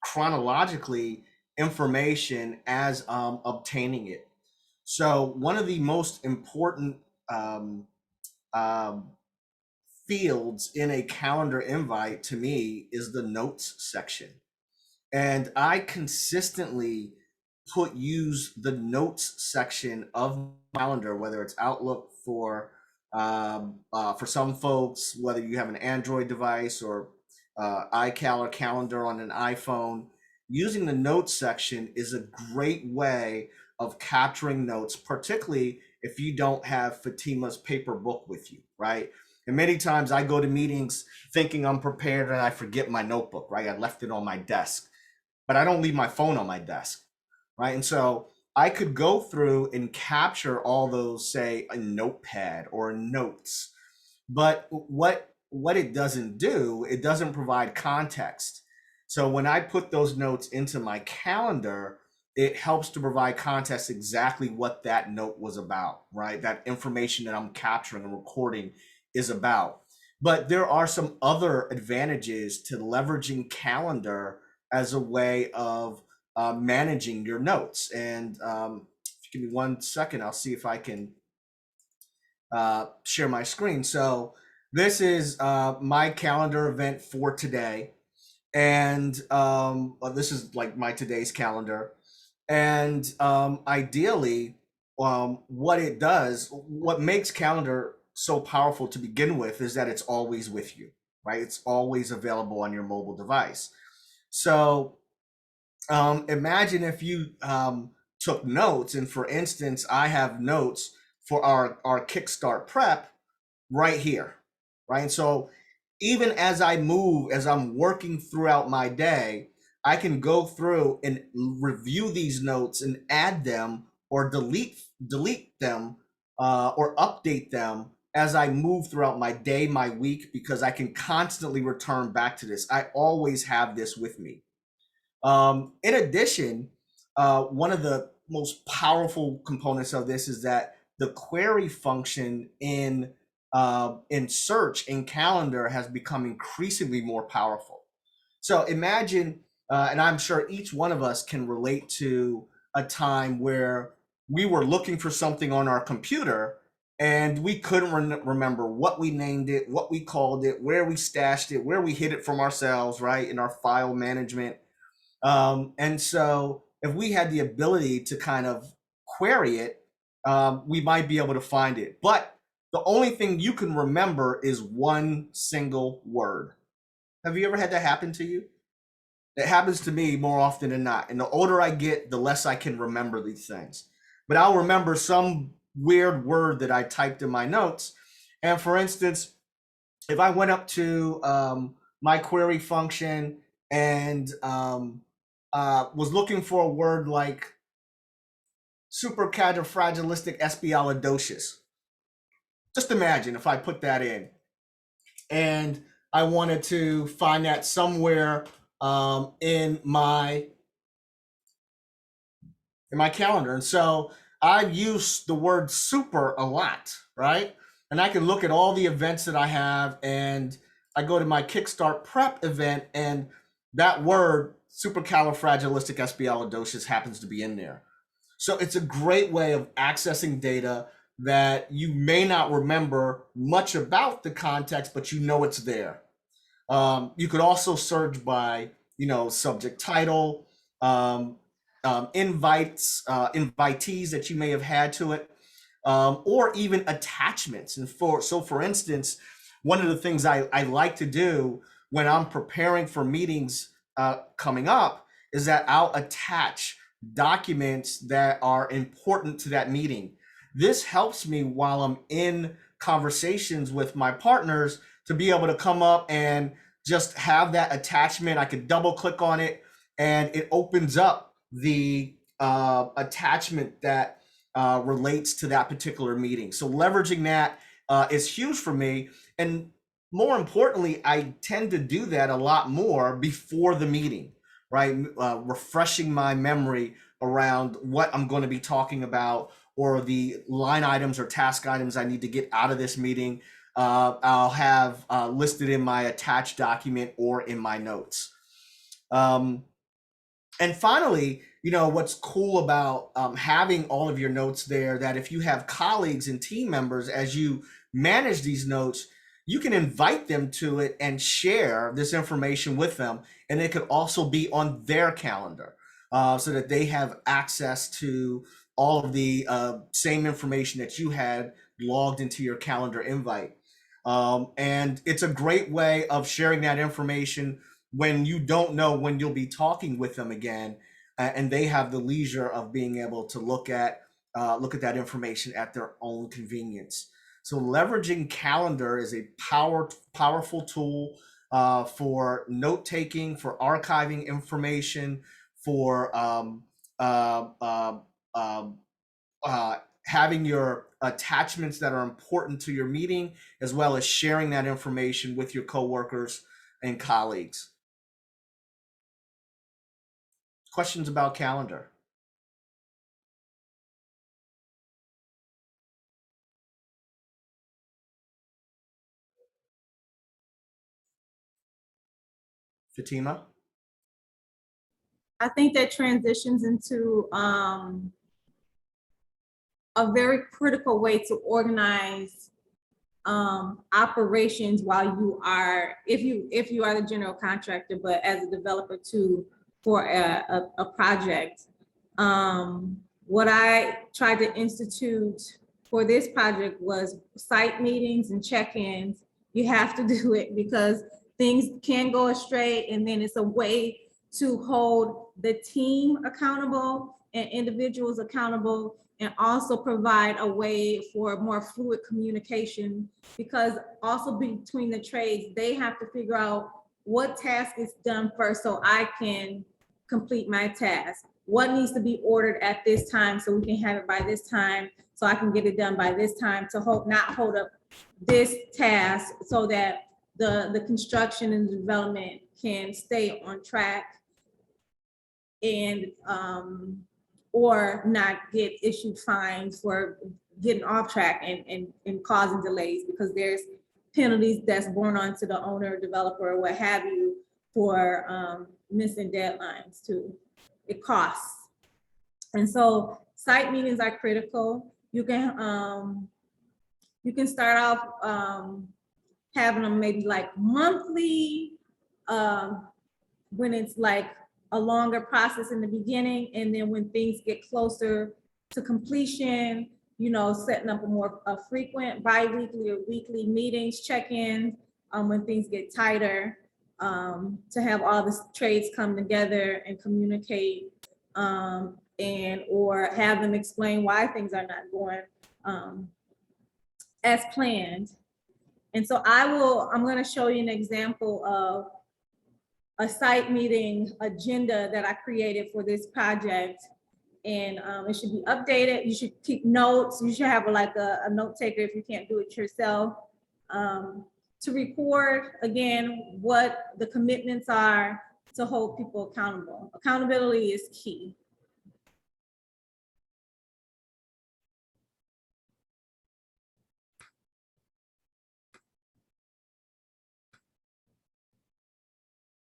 B: chronologically information as I'm obtaining it. So one of the most important fields in a calendar invite to me is the notes section. And I consistently use the notes section of my calendar, whether it's Outlook for some folks, whether you have an Android device or iCal or calendar on an iPhone. Using the notes section is a great way of capturing notes, particularly if you don't have Fatima's paper book with you, right? And many times I go to meetings thinking I'm prepared and I forget my notebook, right? I left it on my desk, but I don't leave my phone on my desk, right? And so I could go through and capture all those, say, a notepad or notes. But what it doesn't do, it doesn't provide context. So when I put those notes into my calendar, it helps to provide context exactly what that note was about, right? That information that I'm capturing and recording is about. But there are some other advantages to leveraging calendar as a way of managing your notes. And if you give me 1 second, I'll see if I can share my screen. So this is my calendar event for today. And this is like my today's calendar. And ideally, what it does, what makes calendar so powerful to begin with is that it's always with you, right? It's always available on your mobile device. So imagine if you took notes, and for instance, I have notes for our Kickstart prep right here, right? And so even as I move, as I'm working throughout my day, I can go through and review these notes and add them or delete them or update them as I move throughout my day, my week, because I can constantly return back to this. I always have this with me. In addition, one of the most powerful components of this is that the query function in search in calendar has become increasingly more powerful. So imagine, and I'm sure each one of us can relate to a time where we were looking for something on our computer and we couldn't remember what we named it, what we called it, where we stashed it, where we hid it from ourselves, right, in our file management. And so if we had the ability to kind of query it, we might be able to find it. But the only thing you can remember is one single word. Have you ever had that happen to you? It happens to me more often than not. And the older I get, the less I can remember these things. But I'll remember some weird word that I typed in my notes. And for instance, if I went up to my query function and was looking for a word like supercalifragilisticexpialidocious, just imagine if I put that in and I wanted to find that somewhere in my calendar. And so I've used the word super a lot, right? And I can look at all the events that I have, and I go to my Kickstart prep event, and that word supercalifragilisticexpialidocious happens to be in there. So it's a great way of accessing data that you may not remember much about the context, but you know it's there. You could also search by, subject title, invitees that you may have had to it, or even attachments. And for instance, one of the things I like to do when I'm preparing for meetings coming up is that I'll attach documents that are important to that meeting. This helps me while I'm in conversations with my partners to be able to come up and just have that attachment. I could double click on it and it opens up the attachment that relates to that particular meeting. So leveraging that is huge for me. And more importantly, I tend to do that a lot more before the meeting, right? Refreshing my memory around what I'm going to be talking about or the line items or task items I need to get out of this meeting. I'll have listed in my attached document or in my notes. And finally, what's cool about having all of your notes there, that if you have colleagues and team members, as you manage these notes, you can invite them to it and share this information with them. And it could also be on their calendar so that they have access to all of the same information that you had logged into your calendar invite. And it's a great way of sharing that information when you don't know when you'll be talking with them again, and they have the leisure of being able to look at that information at their own convenience. So leveraging calendar is a powerful tool for note taking, for archiving information, for having your attachments that are important to your meeting, as well as sharing that information with your coworkers and colleagues. Questions about calendar? Fatima?
C: I think that transitions into a very critical way to organize operations while you are, if you are the general contractor, but as a developer too, for a project. What I tried to institute for this project was site meetings and check-ins. You have to do it because things can go astray, and then it's a way to hold the team accountable and individuals accountable, and also provide a way for more fluid communication, because also between the trades, they have to figure out what task is done first so I can complete my task. What needs to be ordered at this time so we can have it by this time, so I can get it done by this time, to not hold up this task, so that the construction and development can stay on track, and or not get issued fines for getting off track and causing delays, because there's penalties that's borne onto the owner, developer, or what have you for missing deadlines too. It costs. And so site meetings are critical. You can start off having them maybe like monthly, when it's like a longer process in the beginning, and then when things get closer to completion, you know, setting up a frequent bi-weekly or weekly meetings, check-ins, when things get tighter, to have all the trades come together and communicate, and or have them explain why things are not going as planned. And so I'm going to show you an example of a site meeting agenda that I created for this project. And it should be updated. You should keep notes. You should have like a note taker if you can't do it yourself, to record again what the commitments are, to hold people accountable. Accountability is key.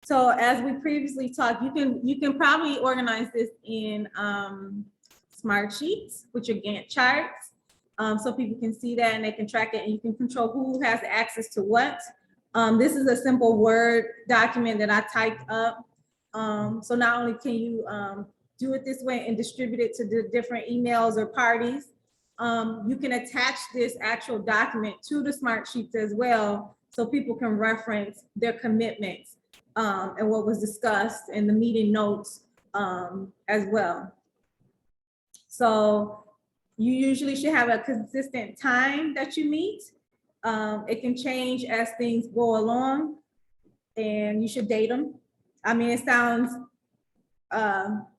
C: So as we previously talked, you can probably organize this in smart sheets with your Gantt charts, so people can see that and they can track it, and you can control who has access to what. This is a simple Word document that I typed up. So not only can you do it this way and distribute it to the different emails or parties, you can attach this actual document to the smart sheets as well, so people can reference their commitments and what was discussed in the meeting notes as well. So you usually should have a consistent time that you meet. It can change as things go along, and you should date them. I mean, it sounds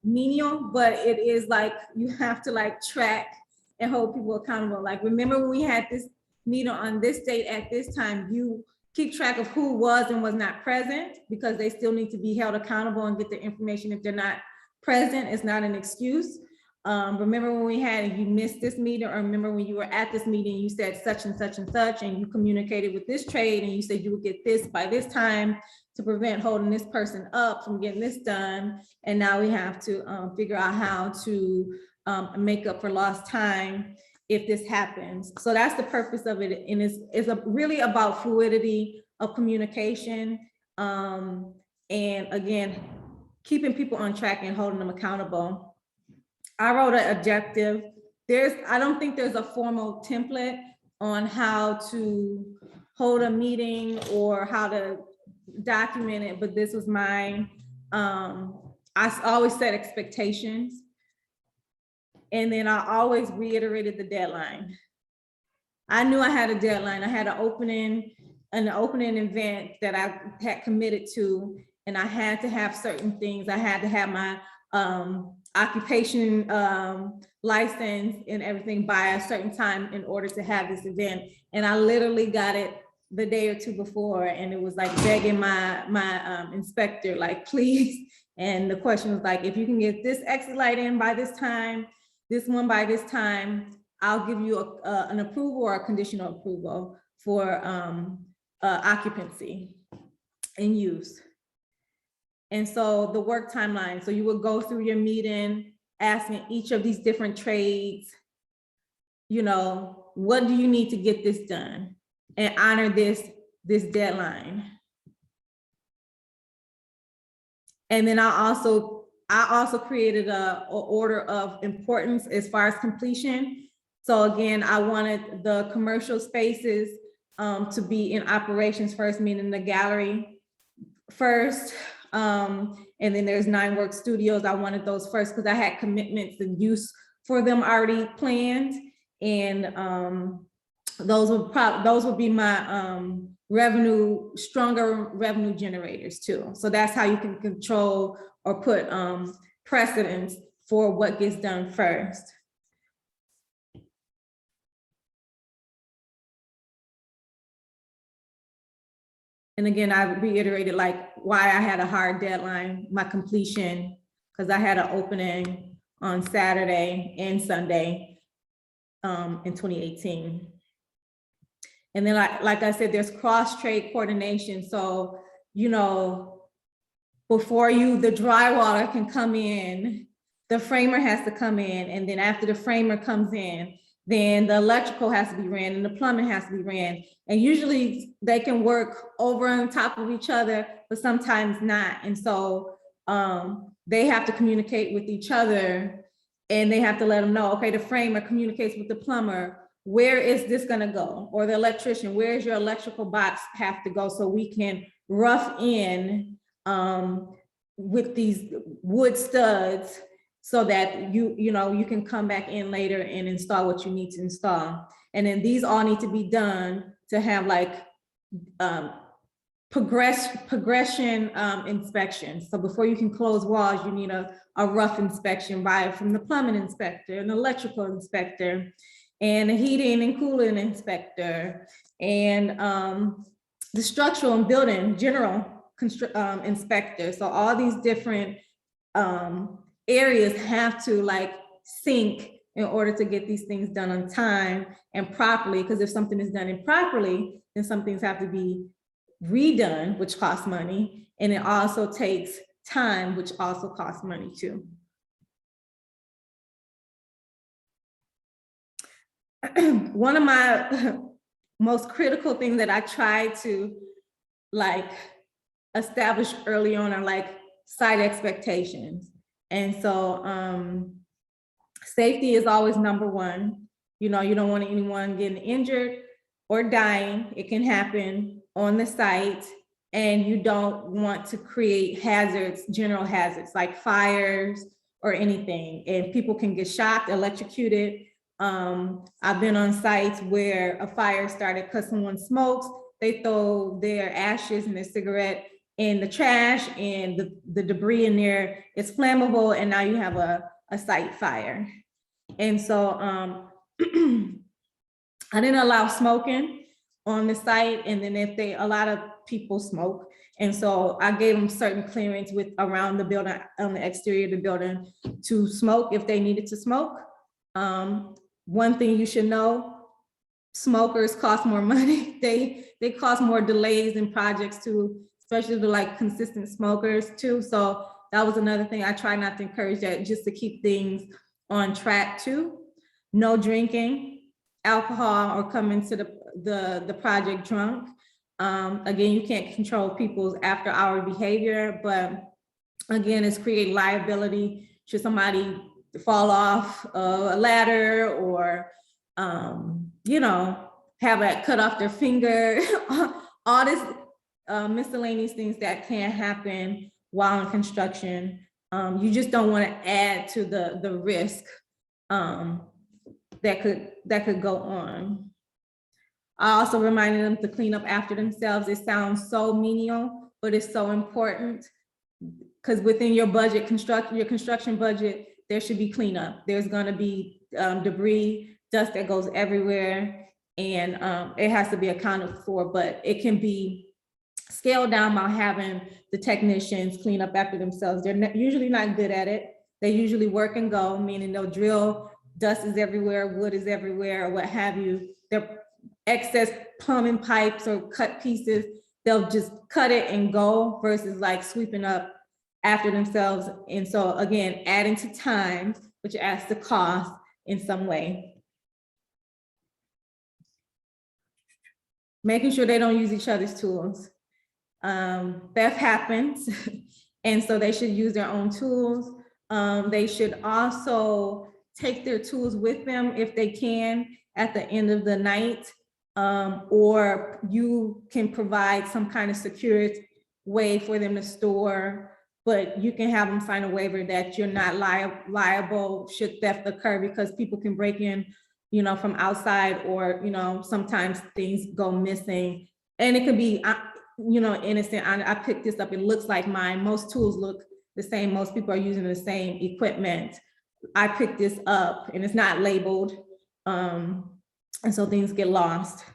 C: menial, but it is like you have to like track and hold people accountable. Like, remember when we had this meeting on this date at this time, you keep track of who was and was not present, because they still need to be held accountable and get the information. If they're not present, it's not an excuse. Remember when we had, and you missed this meeting, or remember when you were at this meeting, you said such and such and such, and you communicated with this trade, and you said you would get this by this time to prevent holding this person up from getting this done. And now we have to figure out how to make up for lost time if this happens. So that's the purpose of it. And it's really about fluidity of communication. And again, keeping people on track and holding them accountable. I wrote an objective. I don't think there's a formal template on how to hold a meeting or how to document it, but this was mine. I always set expectations. And then I always reiterated the deadline. I knew I had a deadline. I had an opening event that I had committed to, and I had to have certain things. I had to have my occupation license and everything by a certain time in order to have this event. And I literally got it the day or two before, and it was like begging my inspector, like, please. And the question was like, if you can get this exit light in by this time, this one by this time, I'll give you an approval or a conditional approval for occupancy and use. And so the work timeline, so you would go through your meeting, asking each of these different trades, you know, what do you need to get this done and honor this deadline. And then I also created a order of importance as far as completion. So again, I wanted the commercial spaces to be in operations first, meaning the gallery first. And then there's 9 work studios. I wanted those first because I had commitments and use for them already planned. And those would be my stronger revenue generators too. So that's how you can control or put precedence for what gets done first. And again, I reiterated like why I had a hard deadline, my completion, because I had an opening on Saturday and Sunday in 2018. And then like I said, there's cross-trade coordination. So, you know, before the drywaller can come in, the framer has to come in. And then after the framer comes in, then the electrical has to be ran and the plumbing has to be ran. And usually they can work over on top of each other, but sometimes not. And so they have to communicate with each other and they have to let them know, okay, the framer communicates with the plumber, where is this gonna go? Or the electrician, where's your electrical box have to go so we can rough in with these wood studs so that you can come back in later and install what you need to install. And then these all need to be done to have like progression inspections. So before you can close walls, you need a rough inspection from the plumbing inspector, an electrical inspector, and a heating and cooling inspector, and the structural and building general inspector. So all these different areas have to like sync in order to get these things done on time and properly, because if something is done improperly, then some things have to be redone, which costs money, and it also takes time, which also costs money too. One of my most critical things that I try to like establish early on are like site expectations. And so safety is always number one. You know, you don't want anyone getting injured or dying. It can happen on the site, and you don't want to create hazards, general hazards like fires or anything. And people can get shocked, electrocuted. I've been on sites where a fire started because someone smokes, they throw their ashes and their cigarette in the trash, and the debris in there is flammable, and now you have a site fire. And so I didn't allow smoking on the site, and then a lot of people smoke, and so I gave them certain clearance around the building, on the exterior of the building, to smoke if they needed to smoke. One thing you should know, smokers cost more money. They cost more delays in projects too, especially the like consistent smokers too. So that was another thing. I try not to encourage that, just to keep things on track too. No drinking alcohol or coming to the project drunk. Again, you can't control people's after hour behavior, but again, it's create liability should somebody fall off a ladder or, you know, have it cut off their finger, all this miscellaneous things that can happen while in construction. You just don't want to add to the risk that could go on. I also reminded them to clean up after themselves. It sounds so menial, but it's so important, because within your budget, your construction budget, there should be cleanup. There's going to be debris, dust that goes everywhere, and it has to be accounted for, but it can be scaled down by having the technicians clean up after themselves. They're usually not good at it. They usually work and go, meaning they'll drill, dust is everywhere, wood is everywhere, or what have you. Their excess plumbing pipes or cut pieces, they'll just cut it and go, versus like sweeping up after themselves. And so again, adding to time, which adds to cost in some way. Making sure they don't use each other's tools. Theft happens, and so they should use their own tools. They should also take their tools with them if they can at the end of the night, or you can provide some kind of secure way for them to store, but you can have them sign a waiver that you're not liable should theft occur, because people can break in, you know, from outside, or, you know, sometimes things go missing, and it could be, you know, innocent. I picked this up, it looks like mine. Most tools look the same. Most people are using the same equipment. I picked this up and it's not labeled. And so things get lost.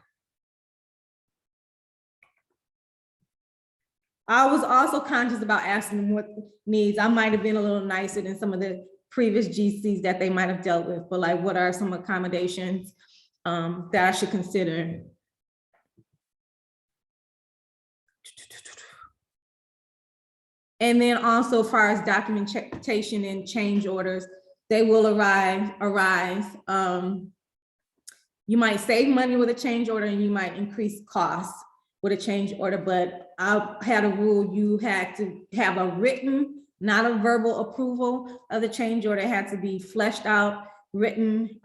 C: I was also conscious about asking them what needs. I might have been a little nicer than some of the previous GCs that they might have dealt with, but like, what are some accommodations that I should consider? And then also, as far as documentation and change orders, they will arise. You might save money with a change order, and you might increase costs with a change order, but I had a rule, you had to have a written, not a verbal approval of the change order. It had to be fleshed out, written,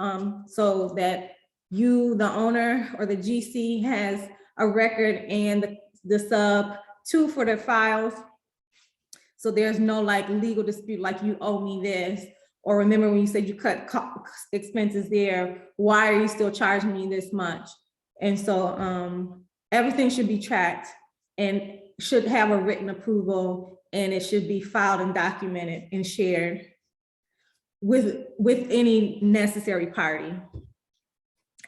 C: so that you, the owner or the GC, has a record, and the sub too for their files. So there's no like legal dispute, like you owe me this, or remember when you said you cut expenses there, why are you still charging me this much? And so everything should be tracked and should have a written approval, and it should be filed and documented and shared with any necessary party.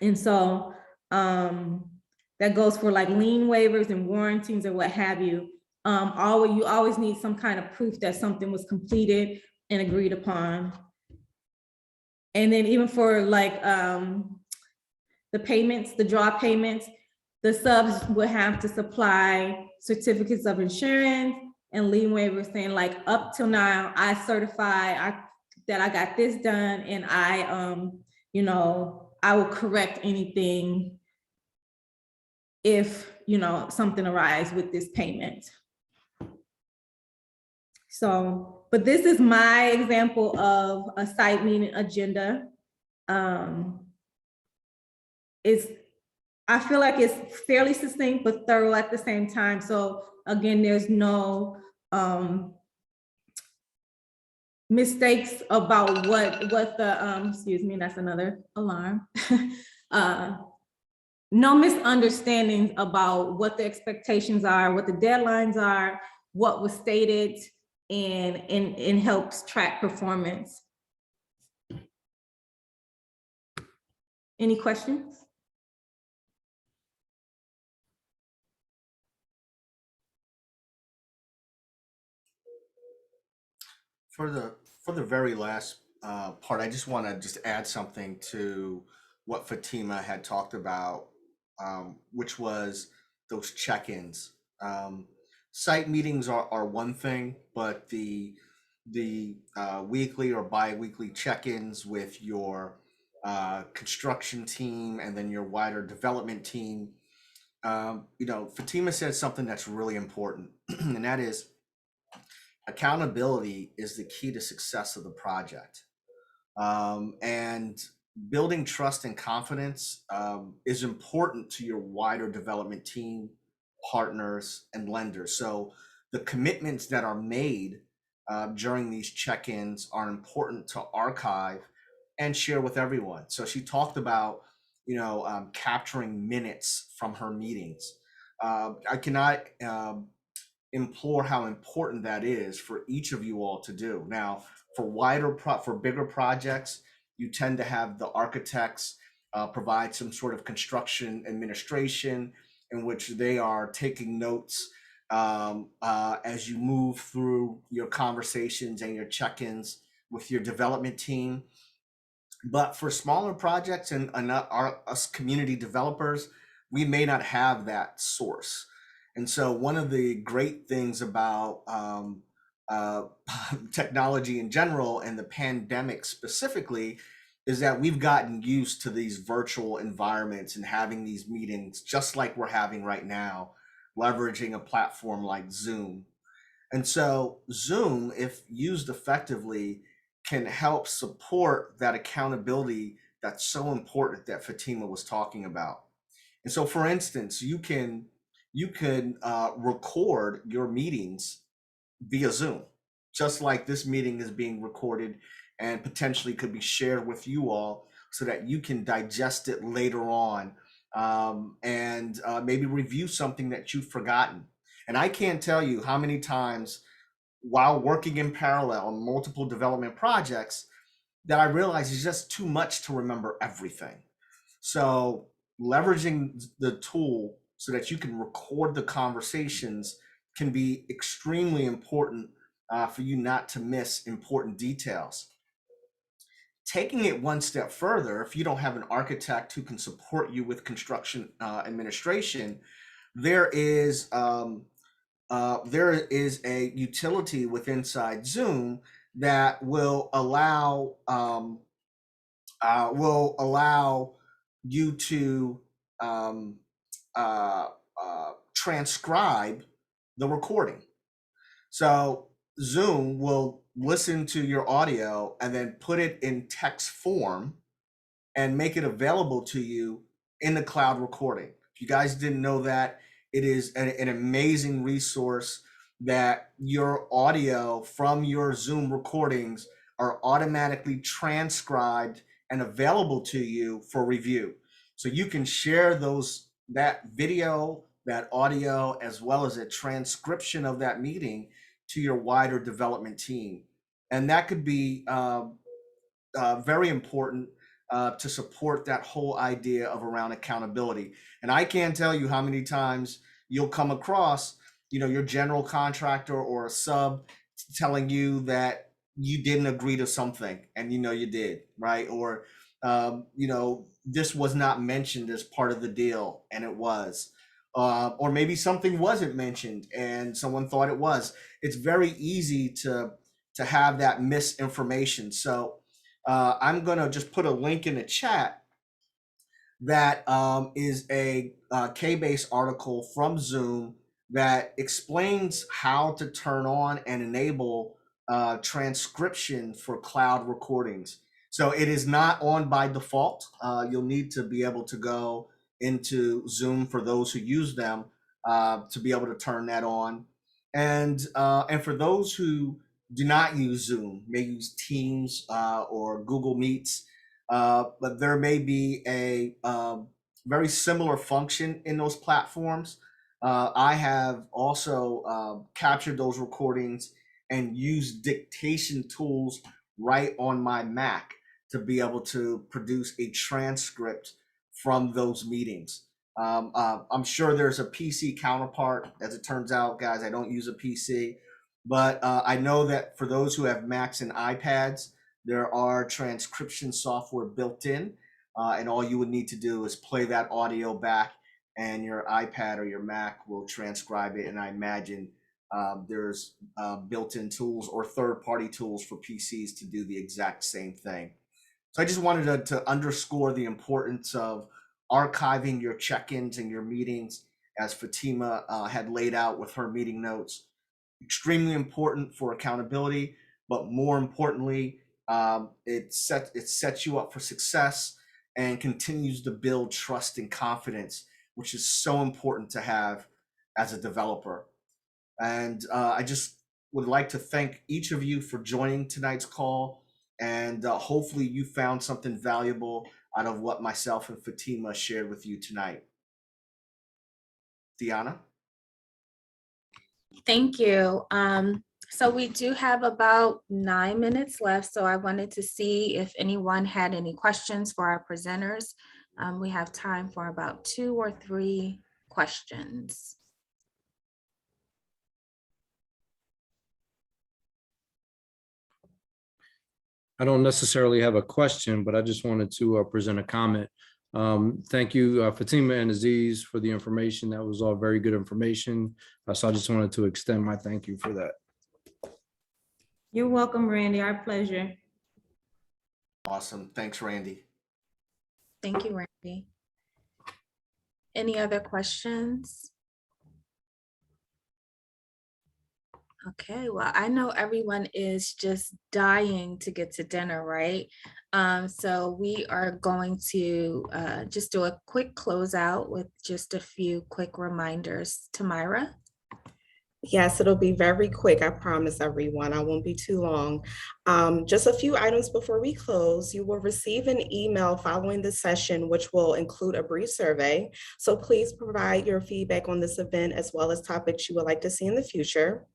C: And so that goes for like lien waivers and warranties or what have you. You always need some kind of proof that something was completed and agreed upon. And then even for like the payments, the draw payments, the subs will have to supply certificates of insurance and lien waivers saying like, up till now, I certify that I got this done, and I, you know, I will correct anything if, you know, something arises with this payment. So, but this is my example of a site meeting agenda. I feel like it's fairly succinct, but thorough at the same time. So again, there's no mistakes about what the, excuse me, that's another alarm. No misunderstandings about what the expectations are, what the deadlines are, what was stated, and helps track performance. Any questions?
B: For the very last part, I just want to just add something to what Fatima had talked about, which was those check-ins. Site meetings are one thing, but the weekly or bi-weekly check-ins with your construction team and then your wider development team. You know, Fatima said something that's really important, and that is accountability is the key to success of the project. And building trust and confidence is important to your wider development team, partners, and lenders. So the commitments that are made during these check-ins are important to archive and share with everyone. So she talked about, you know, capturing minutes from her meetings. I cannot implore how important that is for each of you all to do. Now, for bigger projects, you tend to have the architects provide some sort of construction administration in which they are taking notes as you move through your conversations and your check-ins with your development team. But for smaller projects and us community developers, we may not have that source. And so one of the great things about technology in general and the pandemic specifically is that we've gotten used to these virtual environments and having these meetings just like we're having right now, leveraging a platform like Zoom. And so Zoom, if used effectively, can help support that accountability that's so important that Fatima was talking about. And so, for instance, you can record your meetings via Zoom, just like this meeting is being recorded and potentially could be shared with you all so that you can digest it later on, and maybe review something that you've forgotten. And I can't tell you how many times while working in parallel on multiple development projects that I realized it's just too much to remember everything. So leveraging the tool so that you can record the conversations can be extremely important for you not to miss important details. Taking it one step further, if you don't have an architect who can support you with construction administration, there is a utility within inside Zoom that will allow you to transcribe the recording. So Zoom will listen to your audio and then put it in text form and make it available to you in the cloud recording. If you guys didn't know that, it is an amazing resource that your audio from your Zoom recordings are automatically transcribed and available to you for review. So you can share that video, that audio, as well as a transcription of that meeting to your wider development team. And that could be very important to support that whole idea of around accountability. And I can't tell you how many times you'll come across, your general contractor or a sub telling you that you didn't agree to something and you did, right? Or this was not mentioned as part of the deal and it was. Or maybe something wasn't mentioned and someone thought it was. It's very easy to have that misinformation. So I'm going to just put a link in the chat that is a K-base article from Zoom that explains how to turn on and enable transcription for cloud recordings. So it is not on by default. You'll need to be able to go into Zoom for those who use them to be able to turn that on. And for those who do not use Zoom, may use Teams or Google Meets, but there may be a very similar function in those platforms. I have also captured those recordings and used dictation tools right on my Mac to be able to produce a transcript from those meetings. I'm sure there's a PC counterpart. As it turns out, guys, I don't use a PC, but I know that for those who have Macs and iPads, there are transcription software built in, and all you would need to do is play that audio back and your iPad or your Mac will transcribe it. And I imagine there's built-in tools or third-party tools for PCs to do the exact same thing. So I just wanted to underscore the importance of archiving your check-ins and your meetings, as Fatima had laid out with her meeting notes. Extremely important for accountability, but more importantly, it sets you up for success and continues to build trust and confidence, which is so important to have as a developer. And I just would like to thank each of you for joining tonight's call. And hopefully you found something valuable out of what myself and Fatima shared with you tonight. Deanna?
A: Thank you. So we do have about 9 minutes left. So I wanted to see if anyone had any questions for our presenters. We have time for about 2 or 3 questions.
G: I don't necessarily have a question, but I just wanted to present a comment. Thank you, Fatima and Azeez, for the information. That was all very good information. So I just wanted to extend my thank you for that.
C: You're welcome, Randy. Our pleasure.
B: Awesome. Thanks, Randy.
A: Thank you, Randy. Any other questions? Okay, well, I know everyone is just dying to get to dinner, right? So we are going to just do a quick closeout with just a few quick reminders. Tamira?
H: Yes, it'll be very quick. I promise everyone. I won't be too long. Just a few items before we close. You will receive an email following the session, which will include a brief survey. So please provide your feedback on this event as well as topics you would like to see in the future.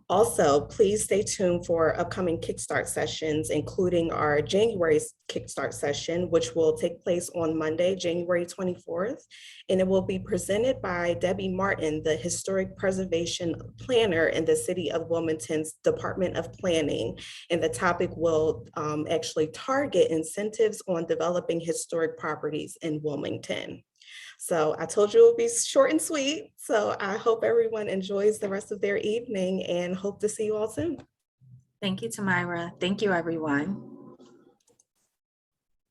H: Also, please stay tuned for upcoming Kickstart sessions, including our January Kickstart session, which will take place on Monday, January 24th. And it will be presented by Debbie Martin, the Historic Preservation Planner in the City of Wilmington's Department of Planning. And the topic will actually target incentives on developing historic properties in Wilmington. So I told you it would be short and sweet. So I hope everyone enjoys the rest of their evening and hope to see you all soon.
A: Thank you, Tamira. Thank you, everyone.